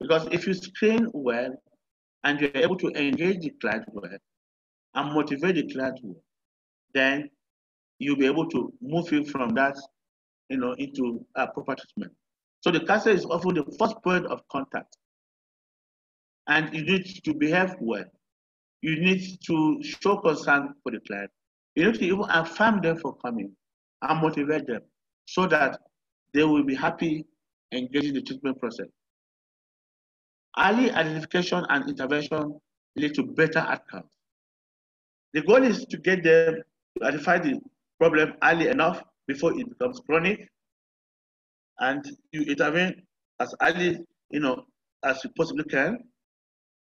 Because if you screen well and you're able to engage the client well and motivate the client well, then you'll be able to move him from that, into a proper treatment. So the counselor is often the first point of contact. And you need to behave well. You need to show concern for the client. You need to even affirm them for coming and motivate them so that they will be happy engaging the treatment process. Early identification and intervention lead to better outcomes. The goal is to get them to identify the problem early enough before it becomes chronic, and you intervene as early, as you possibly can,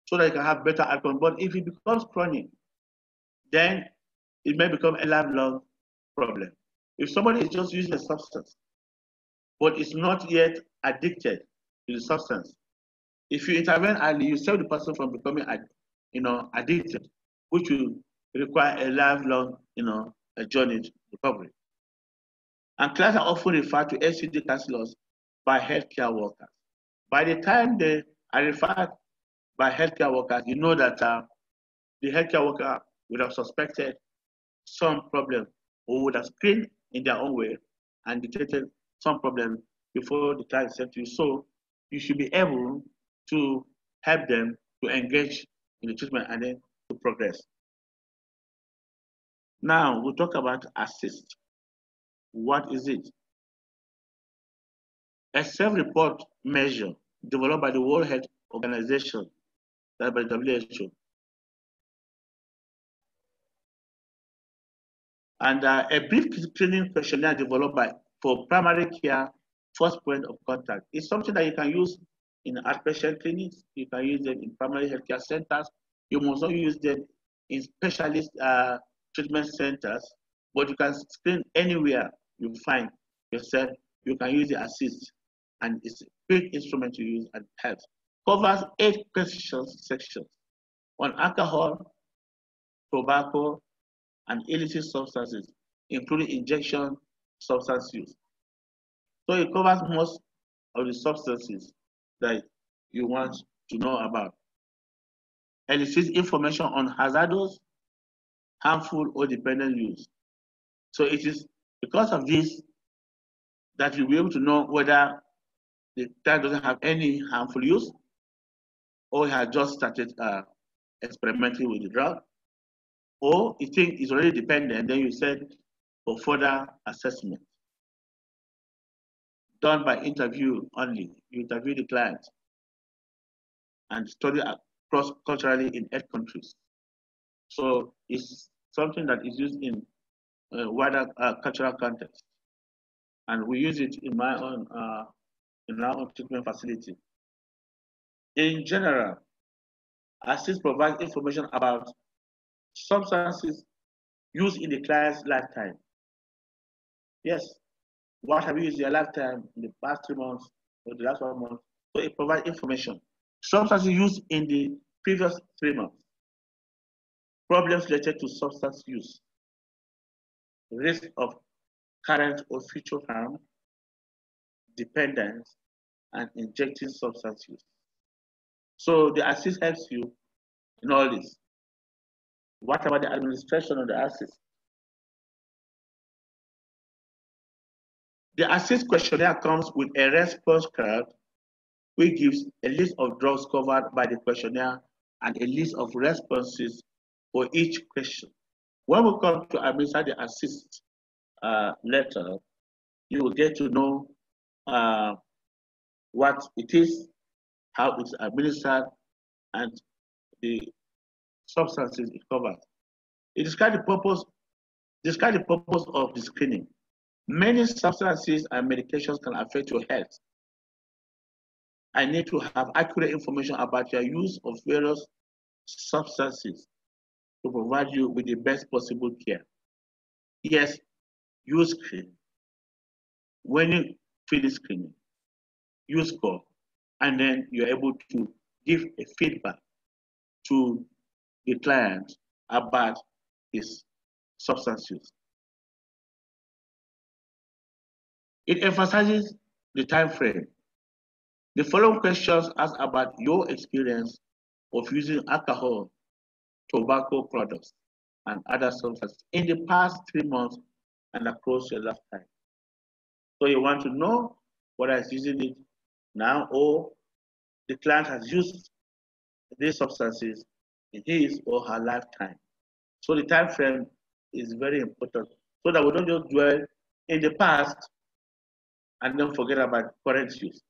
so that you can have better outcomes. But if it becomes chronic, then it may become a lifelong problem. If somebody is just using a substance, but is not yet addicted to the substance, if you intervene early, you save the person from becoming, addicted, which will require a lifelong, a journey to recovery. And clients are often referred to HCD counselors by healthcare workers. By the time they are referred by healthcare workers, you know that the healthcare worker would have suspected some problem or would have screened in their own way and detected some problem before the client is sent to you. So you should be able to help them to engage in the treatment and then to progress. Now we'll talk about assist. What is it? A self-report measure developed by the World Health Organization, that by WHO. And a brief screening questionnaire developed for primary care first point of contact. It's something that you can use in outpatient clinics, you can use them in primary healthcare centers, you must also use them in specialist treatment centers, but you can screen anywhere you find yourself. You can use the assist, and it's a quick instrument to use and helps. Covers 8 sections on alcohol, tobacco, and illicit substances, including injection substance use. So it covers most of the substances that you want to know about. Elicits information on hazardous, harmful, or dependent use. So it is because of this that you'll be able to know whether the client doesn't have any harmful use, or he has just started experimenting with the drug, or you think it's already dependent, then you send for further assessment. Done by interview only. You interview the client and study cross-culturally in 8 countries. So it's something that is used in wider cultural context. And we use it in my own, in our own treatment facility. In general, assist provides information about substances used in the client's lifetime. Yes, what have you used in your lifetime in the past 3 months or the last 1 month? So it provides information. Substances used in the previous 3 months. Problems related to substance use. Risk of current or future harm, dependence, and injecting substance use. So the assist helps you in all this. What about the administration of the assist? The assist questionnaire comes with a response card which gives a list of drugs covered by the questionnaire and a list of responses for each question. When we come to administer the assist letter, you will get to know what it is, how it's administered, and the substances it covers. It describes the purpose of the screening. Many substances and medications can affect your health. I need to have accurate information about your use of various substances to provide you with the best possible care. Yes, use screen. When you finish screening, use score. and then you're able to give a feedback to the client about his substance use. It emphasizes the time frame. The following questions ask about your experience of using alcohol, tobacco products, and other substances in the past 3 months and across your lifetime. So you want to know whether it's using it now or the client has used these substances in his or her lifetime. So the time frame is very important so that we don't just dwell in the past and don't forget about current use.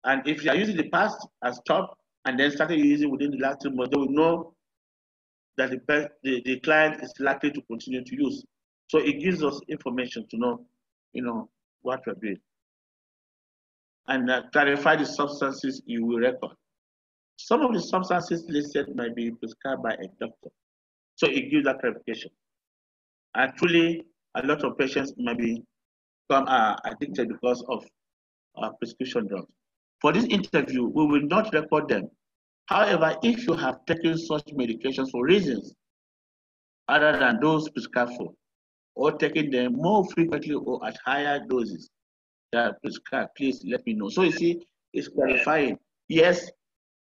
And if you are using the past as stopped and then started using within the last 2 months, they will know that the client is likely to continue to use. So it gives us information to know, what we're doing. And clarify the substances you will record. Some of the substances listed might be prescribed by a doctor. So it gives that clarification. And truly, a lot of patients might become addicted because of prescription drugs. For this interview, we will not record them. However, if you have taken such medications for reasons other than those prescribed for, or taking them more frequently or at higher doses that are prescribed, please let me know. So you see, it's clarifying. Yes,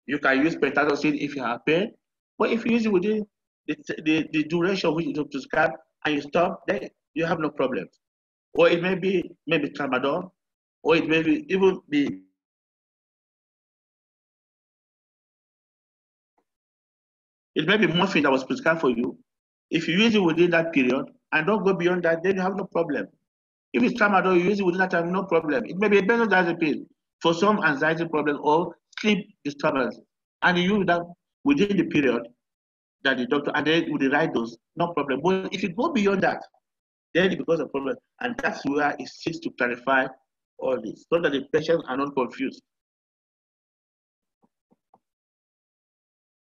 you can use pentazocine if you have pain, but if you use it within the duration which is prescribed and you stop, then you have no problem. Or it may be maybe tramadol, or it may be even be morphine that was prescribed for you. If you use it within that period and don't go beyond that, then you have no problem. If it's tramadol, you use it within that time, no problem. It may be a benzodiazepine for some anxiety problem or sleep disturbance, and you use that within the period that the doctor, and then with the right dose, no problem. But if you go beyond that, then it becomes a problem, and that's where it seeks to clarify all this, so that the patients are not confused.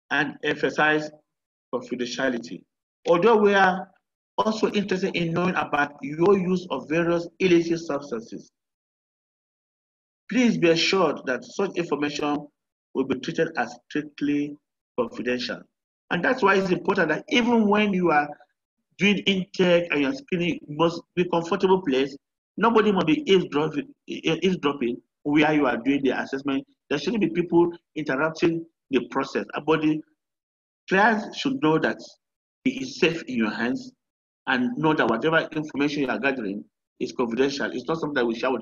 And emphasize confidentiality. Although we are also interested in knowing about your use of various illicit substances, please be assured that such information will be treated as strictly confidential. And that's why it's important that even when you are doing intake and you're screening, you must be a comfortable place. Nobody must be eavesdropping where you are doing the assessment. There shouldn't be people interrupting the process. But the client should know that it is safe in your hands and know that whatever information you are gathering is confidential. It's not something that we share with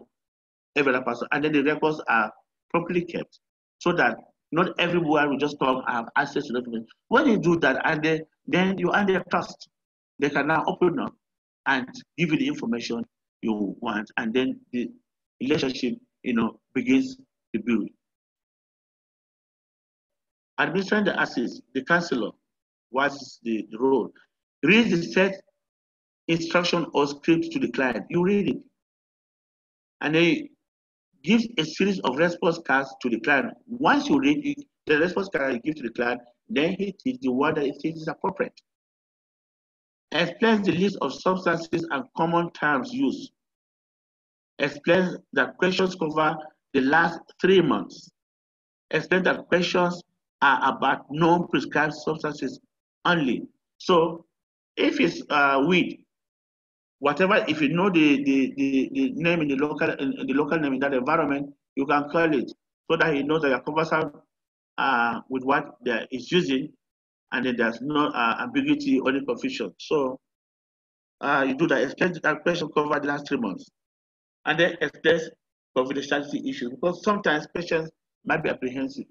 every other person. And then the records are properly kept so that not everyone will just come and have access to the information. When you do that, and then you earn their trust, they can now open up and give you the information you want, and then the relationship, begins to build. Administering the assist, the counselor, what's the role? Read the set instruction or script to the client. You read it, and then give a series of response cards to the client. Once you read it, the response card you give to the client, then he takes the one that he thinks is appropriate. Explains the list of substances and common terms used. Explains that questions cover the last 3 months. Explains that questions are about non-prescribed substances only. So if it's weed, whatever, if you know the name in the local name in that environment, you can call it so that he knows that you're conversant with what is using, and then there's no ambiguity or any confusion. So you do that. Explain that question cover the last 3 months, and then express confidentiality issues, because sometimes patients might be apprehensive.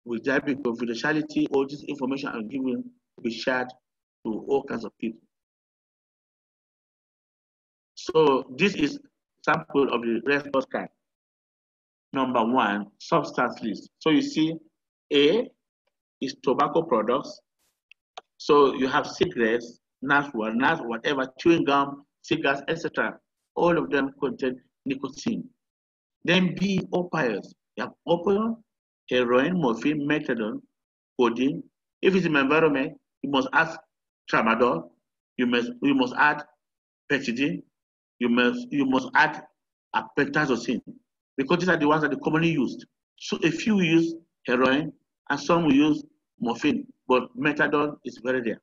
Will there be confidentiality, or this information I'm giving will be shared to all kinds of people? So this is sample of the response card. Number 1, substance list. So you see, A is tobacco products. So you have cigarettes, nuts, whatever, chewing gum, cigars, etc. All of them contain nicotine. Then B, opioids. You have opium, heroin, morphine, methadone, codeine. If it's in environment, you must add tramadol. You must add pethidine. You must add pentazocine. because these are the ones that are commonly used. So a few use heroin and some will use morphine, but methadone is very rare.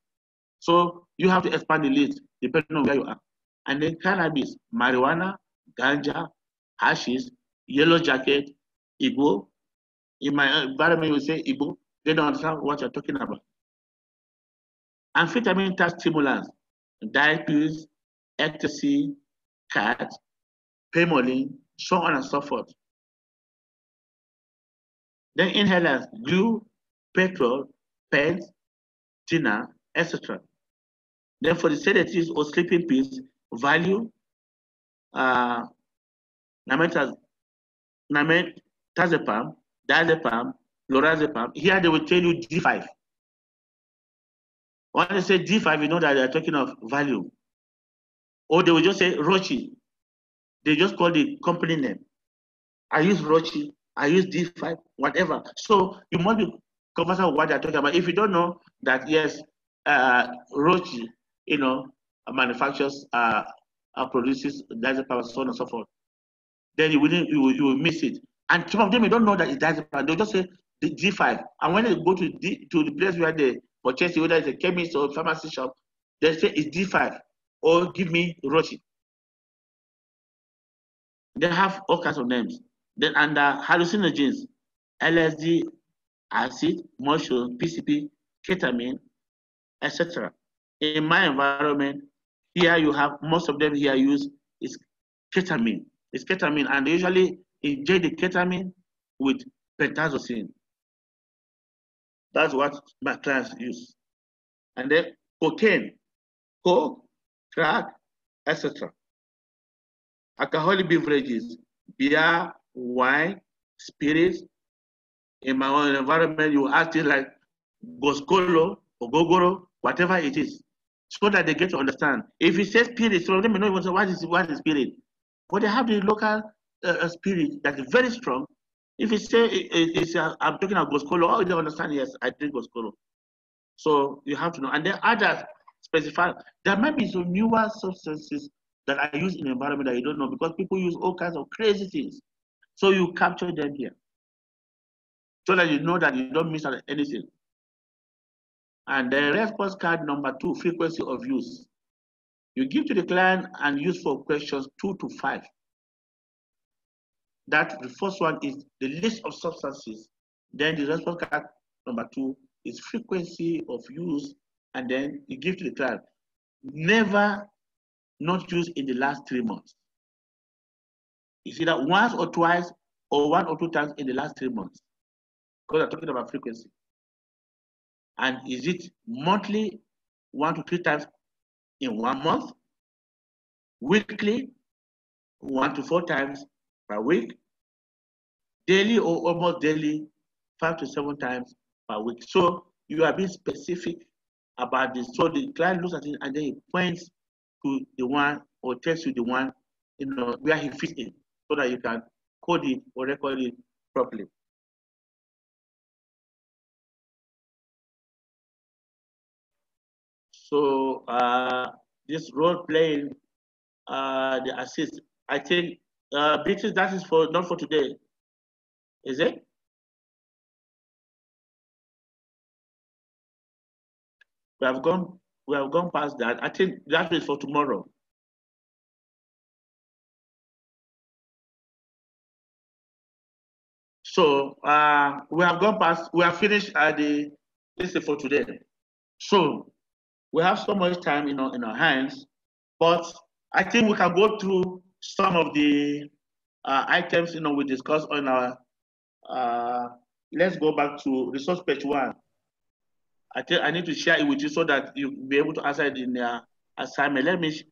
So you have to expand the list depending on where you are. And then cannabis, marijuana, ganja, hashish, yellow jacket, Igbo. In my environment, you say Igbo, they don't understand what you're talking about. Amphetamine type stimulants, diet pills, ecstasy, cat, pamolin, so on and so forth. Then inhalers, glue, petrol, pens, dinner, etc. Then for the sedatives or sleeping pills, value, nametazepam, diazepam, lorazepam. Here they will tell you D5. When they say D5, you know that they're talking of value. Or they will just say Rochi. They just call the company name. I use Rochi, I use D5, whatever. So you must be conversant with what they're talking about. If you don't know that, yes, Rochi, manufactures, produces diazepam, so on and so forth, then you will miss it. And some of them, you don't know that it's diazepam. They'll just say the D5. And when they go to the place where they purchase it, whether it's a chemist or pharmacy shop, they say it's D5 or give me Rochi. They have all kinds of names. Then under hallucinogens, LSD, acid, motion, PCP, ketamine, etc. In my environment, here you have most of them here use is ketamine. It's ketamine, and they usually inject the ketamine with pentazocine. That's what my clients use. And then cocaine, coke, crack, etc. Alcoholic beverages, beer, wine, spirits. In my own environment, you act it like goskolo or gogoro, whatever it is, so that they get to understand. If you say spirit, so let me know what is spirit. But they have the local spirit that is very strong. If you say I'm talking about goskolo, oh, they understand. Yes, I drink goskolo. So you have to know. And then others specify. There might be some newer substances that are used in the environment that you don't know, because people use all kinds of crazy things. So you capture them here, so that you know that you don't miss out anything. And the response card number 2, frequency of use. You give to the client and use for questions 2 to 5. That the first one is the list of substances. Then the response card number 2 is frequency of use, and then you give to the client. Never not used in the last 3 months. It's either once or twice or 1 or 2 times in the last 3 months, because I'm talking about frequency. And is it monthly, 1 to 3 times in 1 month, weekly, 1 to 4 times per week, daily or almost daily, 5 to 7 times per week? So you are being specific about this. So the client looks at it and then he points to the one or tells you the one, where he fits in, so that you can code it or record it properly. So this role playing, the assist, I think, Beatrice, that is not for today, is it? We have gone past that. I think that is for tomorrow. So we have gone past. We have finished the list for today. So we have so much time, in our hands, but I think we can go through some of the items, we discussed on our. Let's go back to resource page 1. I think I need to share it with you so that you'll be able to answer it in the assignment. Let me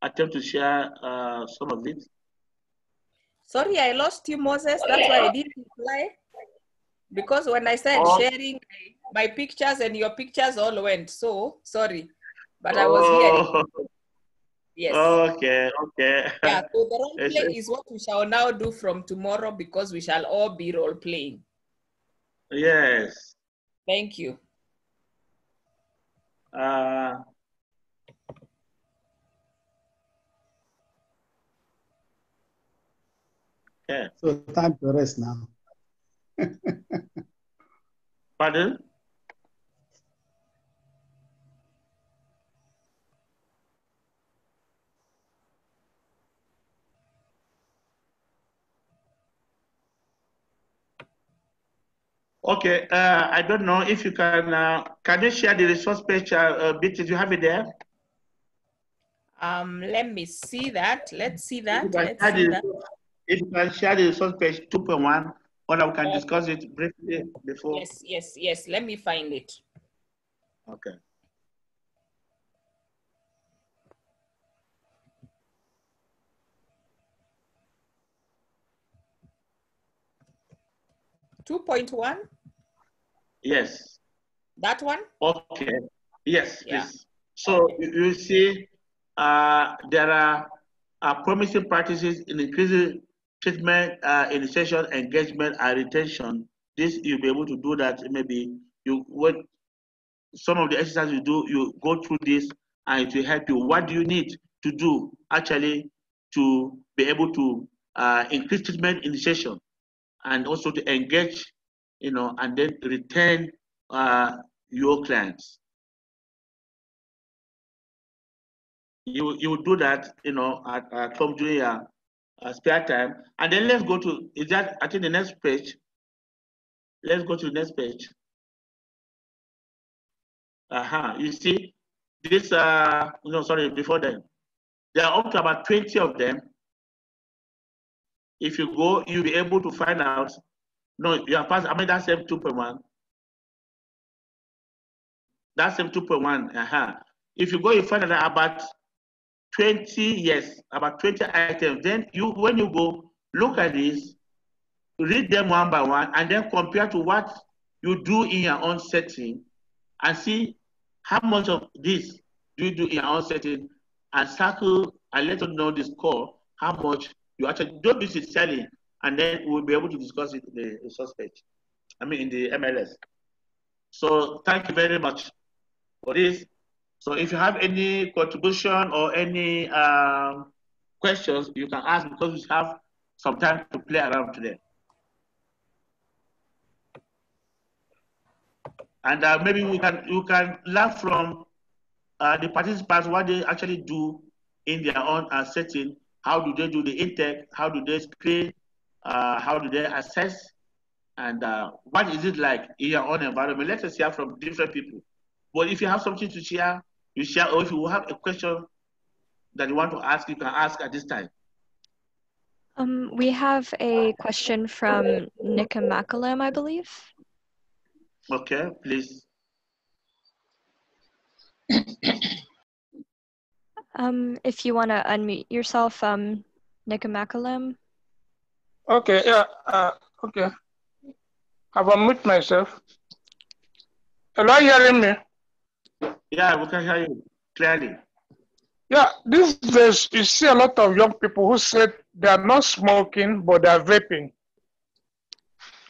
attempt to share some of it. Sorry, I lost you, Moses. That's why I didn't reply. Because when I started sharing my pictures and your pictures all went. So sorry, but I was here. Yes. Okay. Yeah, so the role play is what we shall now do from tomorrow, because we shall all be role playing. Yes. Thank you. Okay. So time to rest now. Pardon? Okay, I don't know if you can you share the resource page bit? Did you have it there? Let me see that. Let's see that. If you can share the resource page 2.1, or we can discuss it briefly before. Yes. Let me find it. Okay. (2.1)? Yes. That one? Okay. Yes, Yeah. please. So you see, there are promising practices in increasing treatment, initiation, engagement, and retention. This you'll be able to do that. Maybe when some of the exercises you do, you go through this, and it will help you. What do you need to do actually to be able to increase treatment initiation and also to engage, and then retain your clients? You do that, at home during your spare time. And then let's go to, I think the next page. Let's go to the next page. You see this, sorry, before then. There are up to about 20 of them. If you go, you'll be able to find out. No, you are past, that's same 2.1. That's same 2.1. If you go, you find out about 20 items. Then when you go, look at this, read them one by one, and then compare to what you do in your own setting, and see how much of this do you do in your own setting, and circle and let us know the score, how much you actually don't do sincerely, and then we'll be able to discuss it in the resource page. In the MLS. So thank you very much for this. So if you have any contribution or any questions, you can ask, because we have some time to play around today. And maybe you can learn from the participants what they actually do in their own setting. How do they do the intake? How do they screen? How do they assess? And what is it like in your own environment? Let us hear from different people. But if you have something to share, you share. Or if you have a question that you want to ask, you can ask at this time. We have a question from Nika Makalam, I believe. Okay, please. If you want to unmute yourself, Nika Makalam. Okay, yeah, okay. I've unmuted myself. Hello, you hearing me? Yeah, we can hear you clearly. Yeah, these days you see a lot of young people who said they are not smoking, but they are vaping.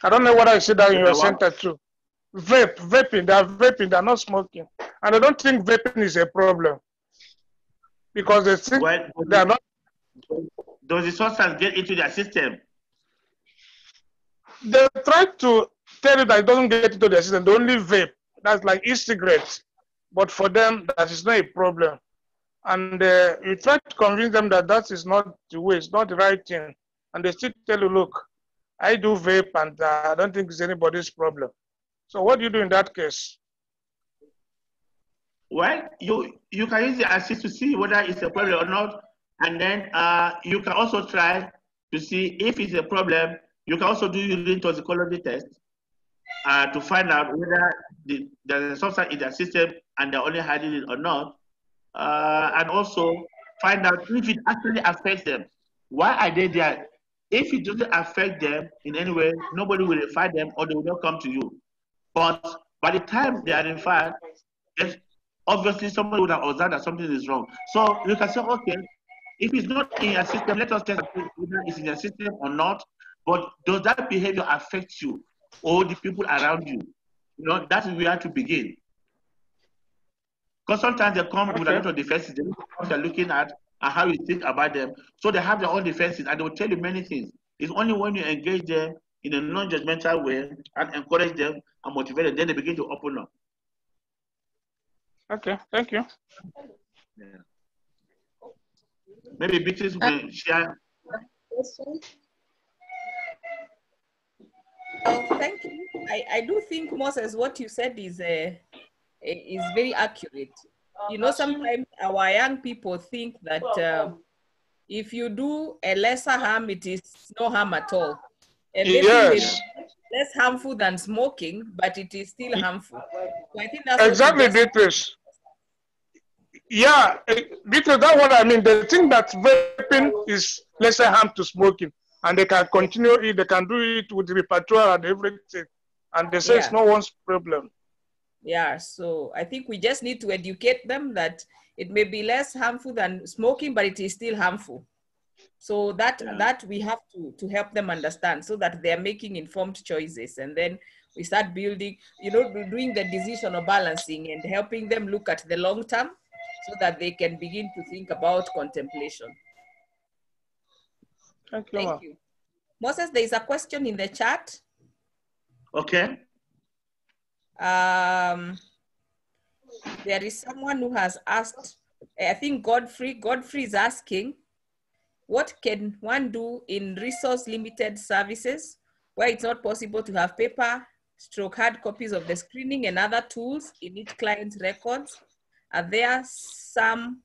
I don't know what I see that in your center too. Vaping, they are vaping, they are not smoking. And I don't think vaping is a problem. Because they think they are not. Does the substance get into their system? They try to tell you that it doesn't get into their system. They only vape. That's like e-cigarettes. But for them, that is not a problem. And you try to convince them that that is not the way, it's not the right thing. And they still tell you, look, I do vape and I don't think it's anybody's problem. So what do you do in that case? Well, you can use the assist to see whether it's a problem or not. And then you can also try to see if it's a problem. You can also do urine toxicology test to find out whether there's a substance in their system and they're only hiding it or not. And also find out if it actually affects them. Why are they there? If it doesn't affect them in any way, nobody will refer them or they will not come to you. But by the time they are referred, obviously somebody would have observed that something is wrong. So you can say, okay, if it's not in your system, let us test whether it's in your system or not. But does that behavior affect you or the people around you? That is where you have to begin. Because sometimes they come with a lot of defenses. They're looking at and how you think about them. So they have their own defenses and they will tell you many things. It's only when you engage them in a non-judgmental way and encourage them and motivate them, then they begin to open up. Okay, thank you. Yeah. Maybe Beatrice will share. Oh, thank you. I do think, Moses, what you said is very accurate. You know, sometimes our young people think that if you do a lesser harm, it is no harm at all. Vaping may be less harmful than smoking, but it is still harmful. So I think that's exactly, Beatrice. Yeah, Beatrice, that's what I mean. They think that vaping is lesser harm to smoking, and they can continue it. They can do it with repertoire and everything, and they say it's no one's problem. Yeah, so I think we just need to educate them that it may be less harmful than smoking, but it is still harmful. So that we have to help them understand so that they are making informed choices. And then we start building, you know, doing the decision or balancing and helping them look at the long term so that they can begin to think about contemplation. Thank you. Thank you. Moses, there is a question in the chat. Okay. There is someone who has asked, I think Godfrey is asking, what can one do in resource limited services where it's not possible to have paper/hard copies of the screening and other tools in each client's records? Are there some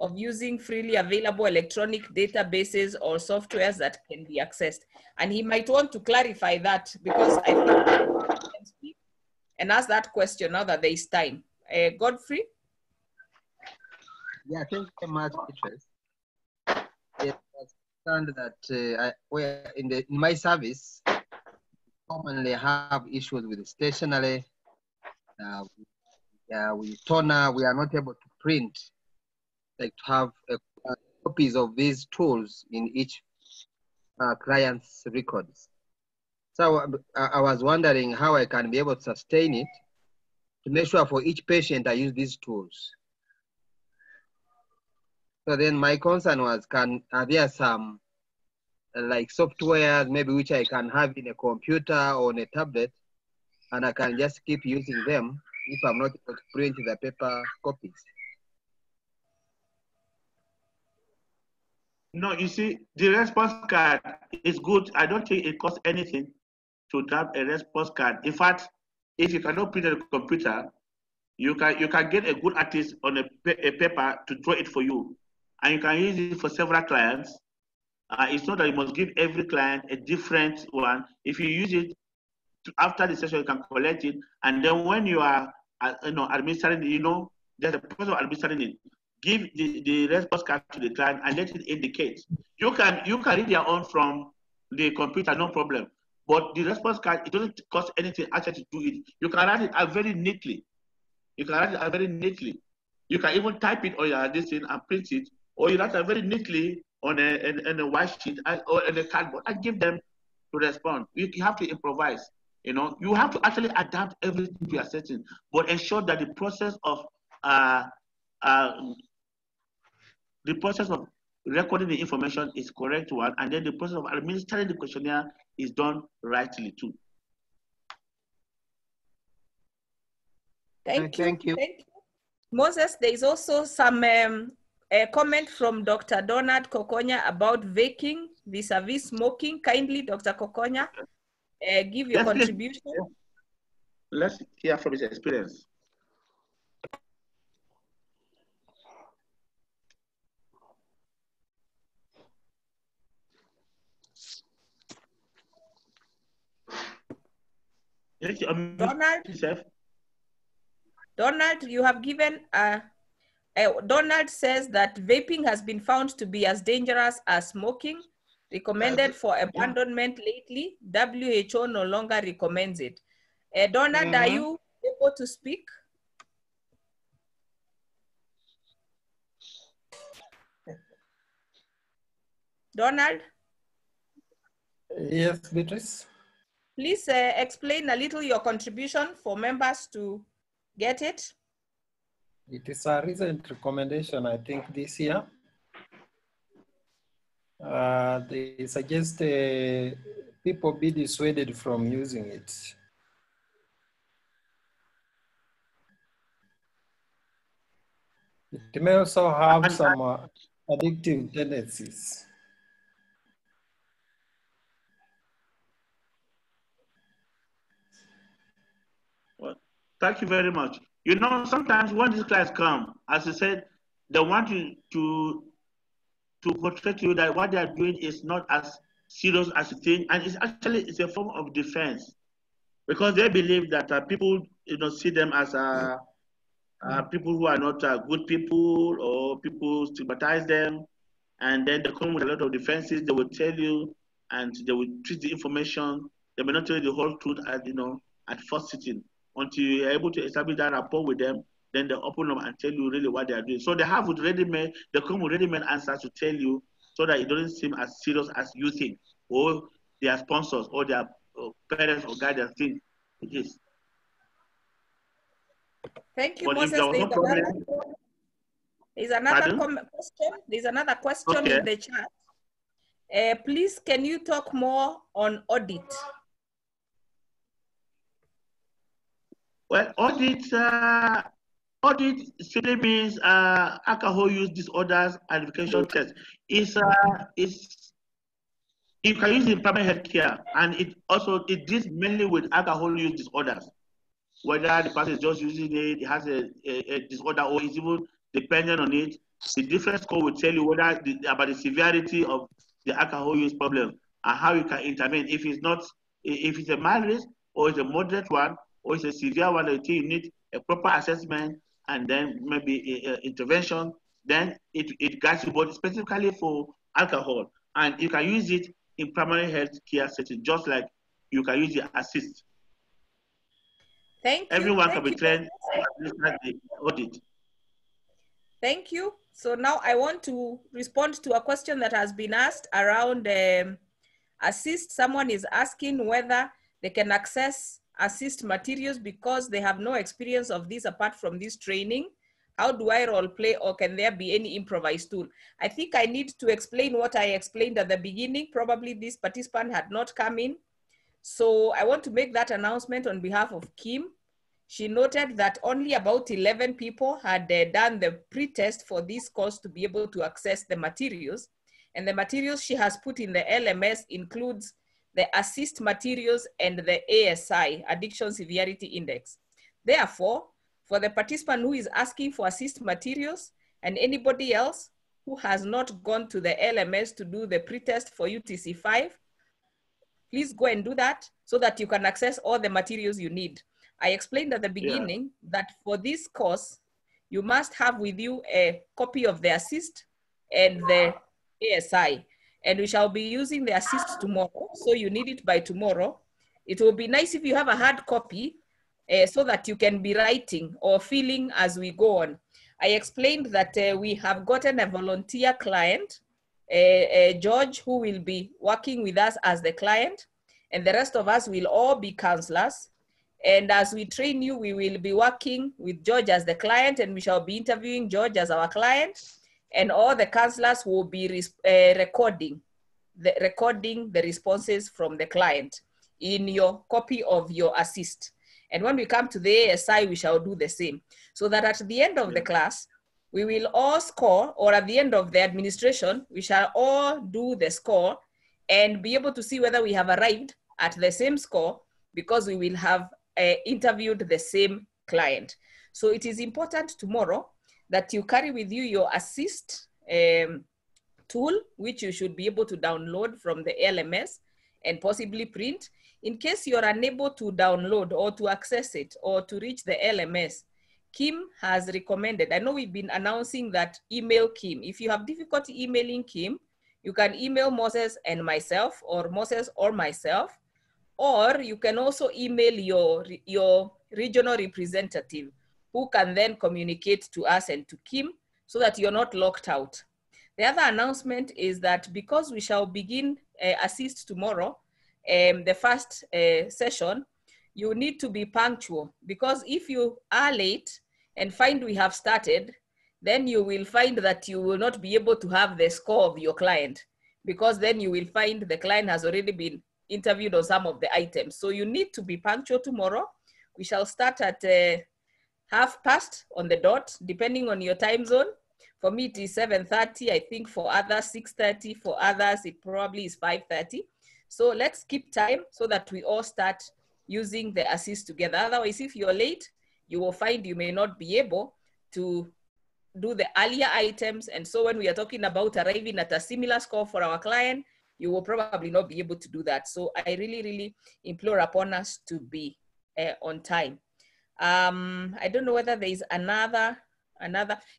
of using freely available electronic databases or softwares that can be accessed? And he might want to clarify that because I think I can speak and ask that question now that there is time. Godfrey? Yeah, thank you very much, Beatrice. Yes, I understand that in my service, we commonly have issues with stationery, with toner. We are not able to print, like to have copies of these tools in each client's records. So I was wondering how I can be able to sustain it to make sure for each patient I use these tools. So then my concern was, are there some like software maybe which I can have in a computer or on a tablet and I can just keep using them if I'm not able to print the paper copies? No, you see, the response card is good. I don't think it costs anything to have a response card. In fact, if you cannot print on a computer, you can get a good artist on a paper to draw it for you. And you can use it for several clients. It's not that you must give every client a different one. If you use it after the session, you can collect it. And then when you are administering it, there's a process of administering it. Give the response card to the client and let it indicate. You can read your own from the computer, no problem. But the response card, it doesn't cost anything actually to do it. You can write it out very neatly. You can write it out very neatly. You can even type it on your this thing and print it, or you write it very neatly on a white sheet or on a cardboard and give them to respond. You have to improvise. You have to actually adapt everything to your setting, but ensure that the process of recording the information is correct one, and then the process of administering the questionnaire is done rightly too. Thank you. Moses, there is also some a comment from Dr. Donald Kokonya about vaping vis-a-vis smoking. Kindly, Dr. Kokonya, give your contribution. Let's hear from his experience. Donald, you have given Donald says that vaping has been found to be as dangerous as smoking, recommended for abandonment lately. WHO no longer recommends it. Donald, are you able to speak? Donald? Yes, Beatrice. Please explain a little your contribution for members to get it. It is a recent recommendation, I think, this year. They suggest people be dissuaded from using it. It may also have some addictive tendencies. Well, thank you very much. You know, sometimes when these clients come, as I said, they want to portray to you that what they are doing is not as serious as you think, and it's a form of defense, because they believe that people, see them as people who are not good people, or people stigmatize them, and then they come with a lot of defenses. They will tell you, and they will treat the information. They may not tell you the whole truth at first sitting. Until you're able to establish that rapport with them, then they open up and tell you really what they are doing. So they come with ready-made answers to tell you, so that it doesn't seem as serious as you think, or their sponsors, or their parents or guardians think it is. Thank you, But Moses. if there was no problem, there's another question. There's another question in the chat. Please, can you talk more on audit? Well, audit simply means alcohol use disorders identification test. Is you can use it in primary health care, and it deals mainly with alcohol use disorders. Whether the person is just using it, it has a disorder, or is even dependent on it. The different score will tell you whether about the severity of the alcohol use problem and how you can intervene. If it's a mild risk, or it's a moderate one, or it's a severe one, that you need a proper assessment and then maybe intervention, then it guides you, but specifically for alcohol. And you can use it in primary health care setting, just like you can use the assist. Thank you. Everyone can be trained to the audit. Thank you. So now I want to respond to a question that has been asked around assist. Someone is asking whether they can access assist materials because they have no experience of this apart from this training. How do I role play, or can there be any improvised tool? I think I need to explain what I explained at the beginning. Probably this participant had not come in. So I want to make that announcement on behalf of Kim. She noted that only about 11 people had done the pre-test for this course to be able to access the materials. And the materials she has put in the LMS includes the assist materials and the ASI, Addiction Severity Index. Therefore, for the participant who is asking for assist materials and anybody else who has not gone to the LMS to do the pre-test for UTC 5, please go and do that so that you can access all the materials you need. I explained at the beginning that for this course, you must have with you a copy of the assist and the ASI. And we shall be using the assist tomorrow, so you need it by tomorrow. It will be nice if you have a hard copy so that you can be writing or filling as we go on. I explained that we have gotten a volunteer client, George, who will be working with us as the client, and the rest of us will all be counselors. And as we train you, we will be working with George as the client, and we shall be interviewing George as our client, and all the counselors will be recording the responses from the client in your copy of your assist. And when we come to the ASI, we shall do the same. So that at the end of the class, we will all score, or at the end of the administration, we shall all do the score and be able to see whether we have arrived at the same score, because we will have interviewed the same client. So it is important tomorrow that you carry with you your assist tool, which you should be able to download from the LMS and possibly print. In case you're unable to download or to access it or to reach the LMS, Kim has recommended, I know we've been announcing that, email Kim. If you have difficulty emailing Kim, you can email Moses and myself, or Moses or myself, or you can also email your regional representative, who can then communicate to us and to Kim so that you're not locked out. The other announcement is that because we shall begin assist tomorrow, the first session, you need to be punctual, because if you are late and find we have started, then you will find that you will not be able to have the score of your client, because then you will find the client has already been interviewed on some of the items. So you need to be punctual tomorrow. We shall start at 1:30 on the dot, depending on your time zone. For me, it is 7:30. I think for others, 6:30. For others, it probably is 5:30. So let's keep time so that we all start using the assist together. Otherwise, if you're late, you will find you may not be able to do the earlier items. And so when we are talking about arriving at a similar score for our client, you will probably not be able to do that. So I really, really implore upon us to be on time. I don't know whether there is another.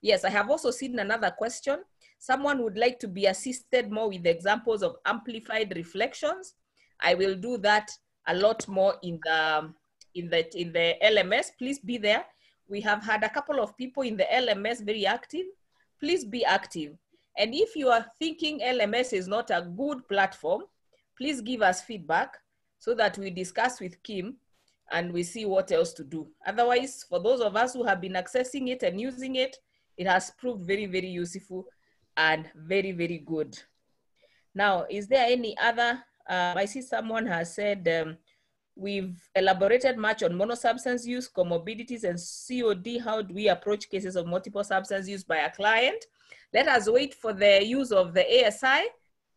Yes, I have also seen another question. Someone would like to be assisted more with examples of amplified reflections. I will do that a lot more in the LMS. Please be there. We have had a couple of people in the LMS very active. Please be active. And if you are thinking LMS is not a good platform, please give us feedback so that we discuss with Kim and we see what else to do. Otherwise, for those of us who have been accessing it and using it, it has proved very, very useful and very, very good. Now, is there any other, I see someone has said, we've elaborated much on monosubstance use, comorbidities, and COD. How do we approach cases of multiple substance use by a client? Let us wait for the use of the ASI,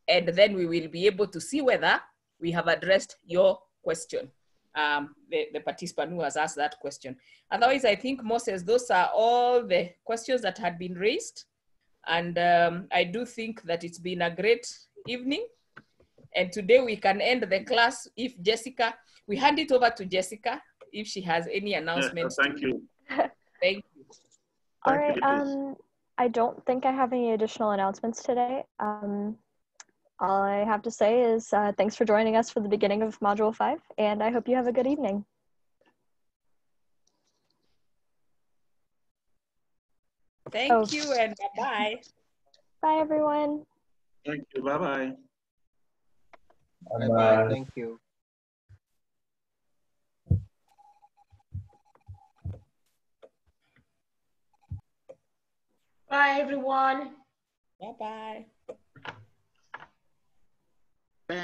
and then we will be able to see whether we have addressed your question, the participant who has asked that question. Otherwise, I think, Moses, those are all the questions that had been raised. And I do think that it's been a great evening. And today we can end the class if Jessica, we hand it over to Jessica if she has any announcements. Yes, thank you. Thank you. All right. I don't think I have any additional announcements today. All I have to say is thanks for joining us for the beginning of Module 5, and I hope you have a good evening. Thank you and bye-bye. Bye, everyone. Thank you. Bye-bye. Bye-bye. Thank you. Bye, everyone. Bye-bye. Bye.